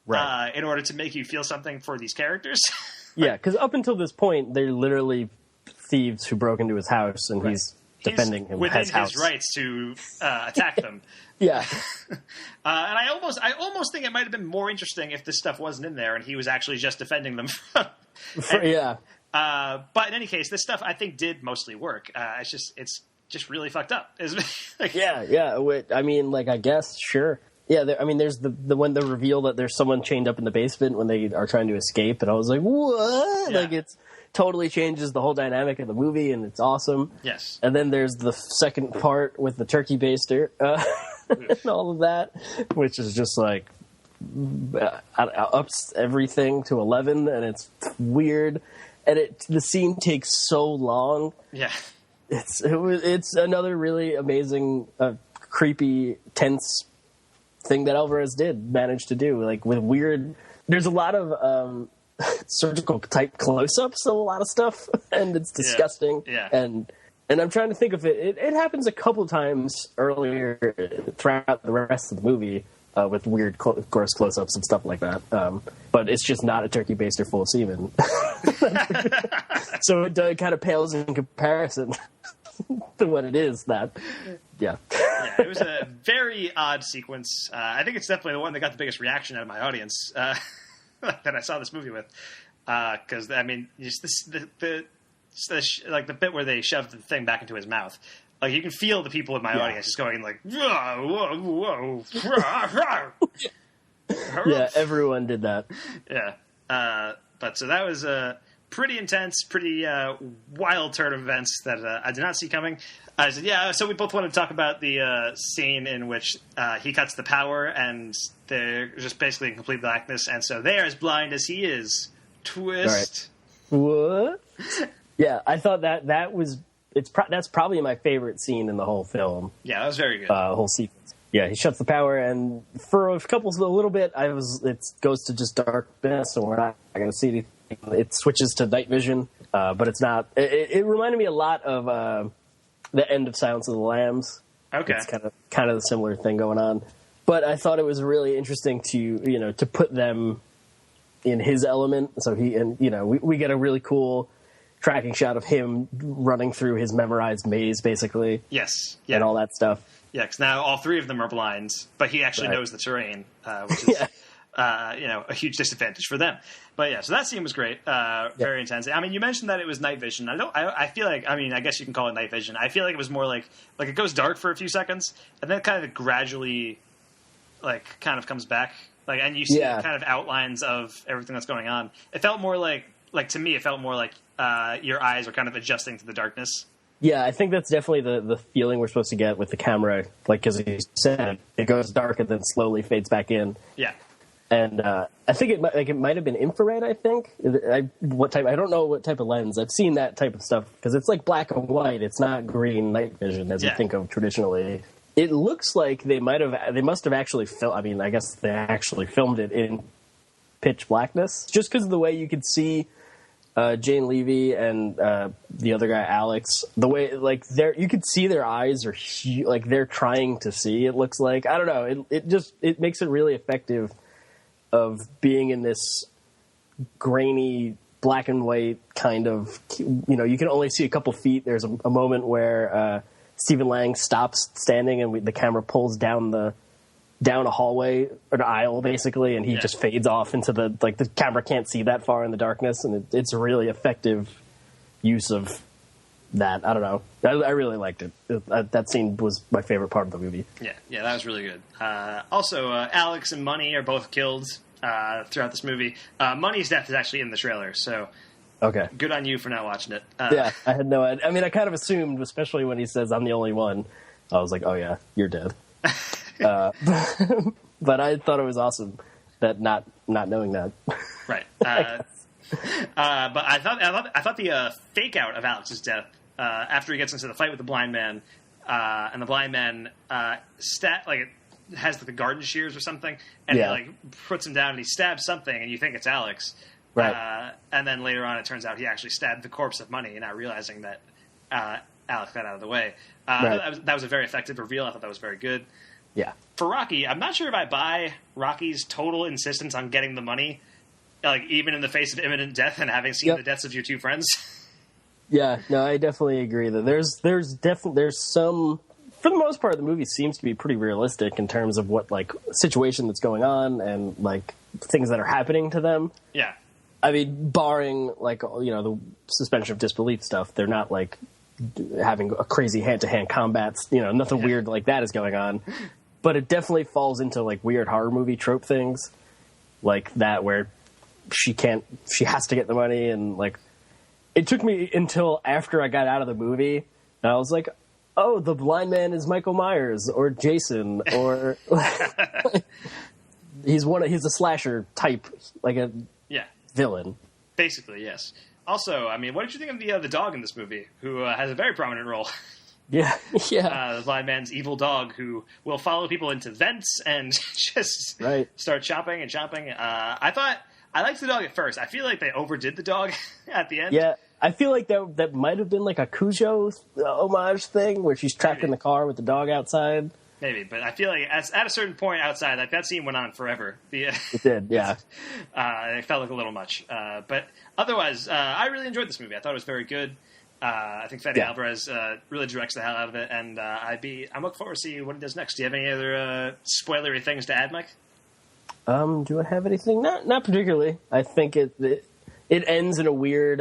in order to make you feel something for these characters. Yeah, because up until this point, they're literally thieves who broke into his house, and he's defending him within his house. rights to attack them. Yeah. And I almost think it might have been more interesting if this stuff wasn't in there and he was actually just defending them from... But in any case, this stuff I think did mostly work. It's just really fucked up. I mean, I guess, sure. Yeah, there's the reveal that there's someone chained up in the basement when they are trying to escape, and I was like, what? Yeah. It's totally changes the whole dynamic of the movie, and it's awesome. Yes. And then there's the second part with the turkey baster and all of that, which is just ups everything to 11, and it's weird. And the scene takes so long. Yeah. It's another really amazing, creepy, tense thing that Alvarez manage to do. With weird... There's a lot of... surgical type close-ups of a lot of stuff, and it's disgusting. Yeah. And I'm trying to think of it. It happens a couple times earlier throughout the rest of the movie with weird, gross close-ups and stuff like that. But it's just not a turkey baster full of semen. So it kind of pales in comparison to what it is. Yeah, it was a very odd sequence. I think it's definitely the one that got the biggest reaction out of my audience. That I saw this movie with, because I mean, just the bit where they shoved the thing back into his mouth, you can feel the people in my audience just going whoa, whoa, whoa. Yeah, everyone did that. Yeah, but so that was a pretty intense, pretty wild turn of events that I did not see coming. I said, so we both want to talk about the scene in which he cuts the power and they're just basically in complete blackness, and so they're as blind as he is. Twist. Right. What? Yeah, I thought that's probably my favorite scene in the whole film. Yeah, that was very good. Whole sequence. Yeah, he shuts the power, and for a little bit, it goes to just darkness, and we're not going to see anything. It switches to night vision, but it's not. It reminded me a lot of the end of Silence of the Lambs. Okay, it's kind of the similar thing going on. But I thought it was really interesting to put them in his element. So we get a really cool tracking shot of him running through his memorized maze, basically. Yes, and all that stuff. Yeah, because now all three of them are blind, but he actually knows the terrain, which is a huge disadvantage for them. But yeah, so that scene was great, very intense. I mean, you mentioned that it was night vision. I feel like, I mean, I guess you can call it night vision. I feel like it was more like it goes dark for a few seconds, and then it kind of gradually, kind of comes back, and you see kind of outlines of everything that's going on. It felt more like to me, it felt more like your eyes are kind of adjusting to the darkness. Yeah, I think that's definitely the feeling we're supposed to get with the camera, because you said it goes dark and then slowly fades back in. Yeah. And I think it might have been infrared. I think I don't know what type of lens. I've seen that type of stuff because it's like black and white. It's not green night vision as you think of traditionally. It looks like they must have actually filmed. I mean, I guess they actually filmed it in pitch blackness, just because of the way you could see Jane Levy and the other guy Alex. The way you could see their eyes are they're trying to see. It looks like, I don't know. It makes it really effective of being in this grainy black and white kind of, you can only see a couple feet. There's a moment where Stephen Lang stops standing and the camera pulls down a hallway or an aisle basically, and he just fades off into the camera can't see that far in the darkness, and it's a really effective use of that. I don't know. I really liked it. That scene was my favorite part of the movie. Yeah, that was really good. Also, Alex and Money are both killed throughout this movie. Money's death is actually in the trailer, so okay, good on you for not watching it. Yeah, I had no idea. I mean, I kind of assumed, especially when he says I'm the only one, I was like, oh yeah, you're dead. But I thought it was awesome that not knowing that. Right. But I thought the fake out of Alex's death after he gets into the fight with the blind man, and the blind man has the garden shears or something, and he puts him down and he stabs something, and you think it's Alex. Right. And then later on, it turns out he actually stabbed the corpse of Money, not realizing that Alex got out of the way. That was a very effective reveal. I thought that was very good. Yeah. For Rocky, I'm not sure if I buy Rocky's total insistence on getting the money, even in the face of imminent death and having seen the deaths of your two friends. Yeah, no, I definitely agree that there's some, for the most part, the movie seems to be pretty realistic in terms of what situation that's going on and things that are happening to them. Yeah. I mean, barring the suspension of disbelief stuff, they're not having a crazy hand-to-hand combat, nothing weird like that is going on. But it definitely falls into weird horror movie trope things like that, where she has to get the money, and it took me until after I got out of the movie and I was like, oh, the blind man is Michael Myers or Jason, or he's a slasher type, a villain. Basically, yes. Also, I mean, what did you think of the dog in this movie, who has a very prominent role? Yeah, yeah. The blind man's evil dog who will follow people into vents and just start chopping and chomping. I liked the dog at first. I feel like they overdid the dog at the end. Yeah, I feel like that might have been a Cujo homage thing where she's trapped in the car with the dog outside. Maybe, but I feel like at a certain point outside, that scene went on forever. It did, yeah. It felt like a little much. But otherwise, I really enjoyed this movie. I thought it was very good. I think Fede Alvarez really directs the hell out of it, and I'm looking forward to see what he does next. Do you have any other spoilery things to add, Mike? Do I have anything? Not particularly. I think it ends in a weird.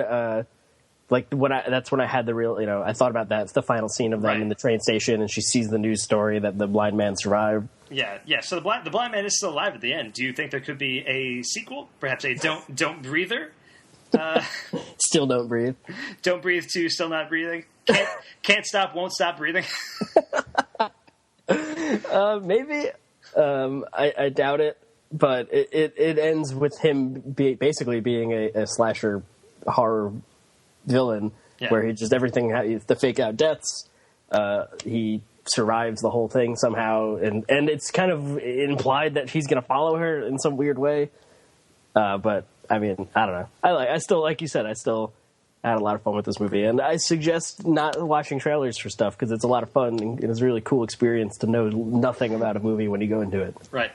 That's when I had the real. I thought about that. It's the final scene of them in the train station, and she sees the news story that the blind man survived. Yeah. So the blind man is still alive at the end. Do you think there could be a sequel? Perhaps a don't breather. Still don't breathe. Don't breathe 2. Still not breathing. Can't stop. Won't stop breathing. Maybe. I doubt it. But it ends with him basically being a slasher horror villain, where he just the fake out deaths. He survives the whole thing somehow, and it's kind of implied that he's going to follow her in some weird way. But I mean, I don't know. I still, like you said, I still had a lot of fun with this movie, and I suggest not watching trailers for stuff because it's a lot of fun and it's a really cool experience to know nothing about a movie when you go into it. Right.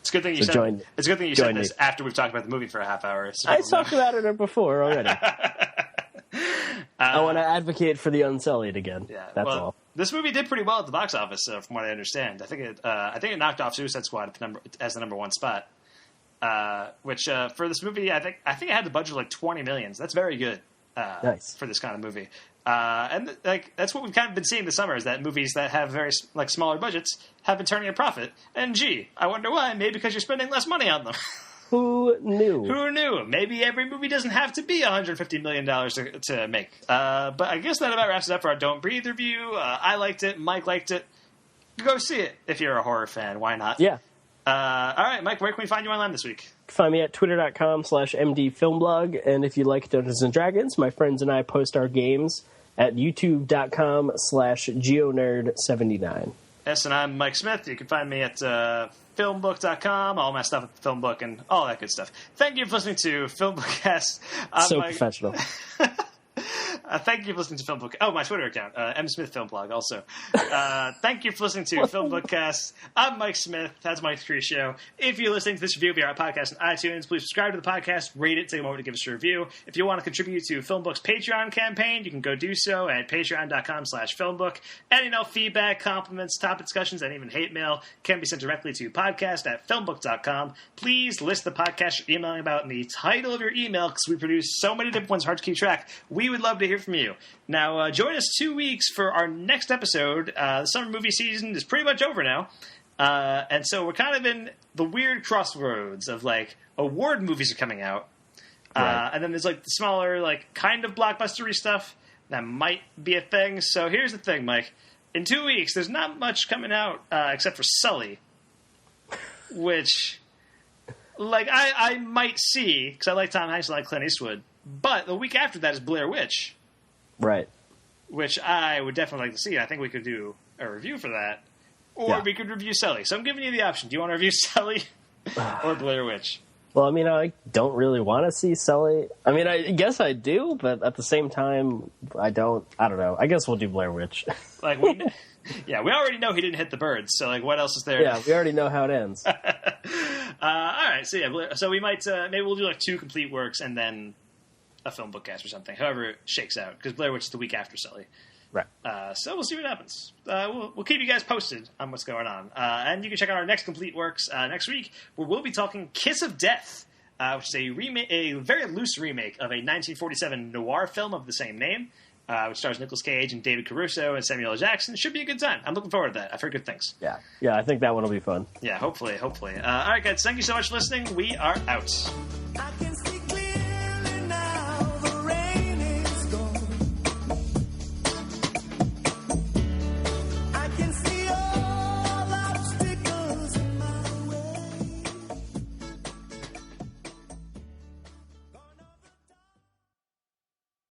It's a good thing you said. It's a good thing you said this after we've talked about the movie for a half hour. So I talked about it before already. I want to advocate for the Unsullied again. Yeah, that's all. This movie did pretty well at the box office, from what I understand. I think it knocked off Suicide Squad as the number one spot. which for this movie, I think it had the budget of like $20 million. So that's very good Nice. for this kind of movie. And like that's what we've kind of been seeing this summer is that movies that have very like smaller budgets have been turning a profit. And gee, I wonder why. Maybe because you're spending less money on them. Who knew? Who knew? Maybe every movie doesn't have to be $150 million to make. But I guess that about wraps it up for our Don't Breathe review. I liked it. Mike liked it. Go see it if you're a horror fan. Why not? Yeah. All right, Mike, where can we find you online this week? Find me at twitter.com/mdfilmblog. And if you like Dungeons & Dragons, my friends and I post our games at youtube.com/geonerd79. Yes, and I'm Mike Smith. You can find me at FilmBook.com, all my stuff at FilmBook, and all that good stuff. Thank you for listening to FilmBookCast. So professional. Thank you for listening to FilmBook. Oh, my Twitter account, M Smith Film Blog. Also, thank you for listening to FilmBookCast. I'm Mike Smith. That's Mike's Free Show. If you're listening to this review via our podcast on iTunes, please subscribe to the podcast, rate it, take a moment to give us a review. If you want to contribute to FilmBook's Patreon campaign, you can go do so at patreon.com/FilmBook. And feedback, compliments, topic discussions, and even hate mail can be sent directly to podcast@filmbook.com. Please list the podcast you're emailing about in the title of your email because we produce so many different ones, hard to keep track. We would love to hear from you. Now, join us 2 weeks for our next episode. The summer movie season is pretty much over now. And so we're kind of in the weird crossroads of, like, award movies are coming out. Right. And then there's, like, the smaller, like, kind of blockbustery stuff that might be a thing. So here's the thing, Mike. In 2 weeks, there's not much coming out except for Sully, which, like, I might see, because I like Tom Hanks and I like Clint Eastwood. But the week after that is Blair Witch. Right. Which I would definitely like to see. I think we could do a review for that. Or we could review Sully. So I'm giving you the option. Do you want to review Sully or Blair Witch? Well, I mean, I don't really want to see Sully. I mean, I guess I do, but at the same time, I don't. I don't know. I guess we'll do Blair Witch. Like, we already know he didn't hit the birds. So, like, what else is there? Yeah, we already know how it ends. All right. So, yeah. So we might, maybe we'll do, like, 2 complete works and then a film bookcast or something, however it shakes out, because Blair Witch is the week after Sully. Right. So we'll see what happens. We'll keep you guys posted on what's going on. And you can check out our next complete works next week, where we'll be talking Kiss of Death, which is a very loose remake of a 1947 noir film of the same name, which stars Nicolas Cage and David Caruso and Samuel L. Jackson. It should be a good time. I'm looking forward to that. I've heard good things. Yeah, I think that one will be fun. Yeah, hopefully. All right, guys, thank you so much for listening. We are out.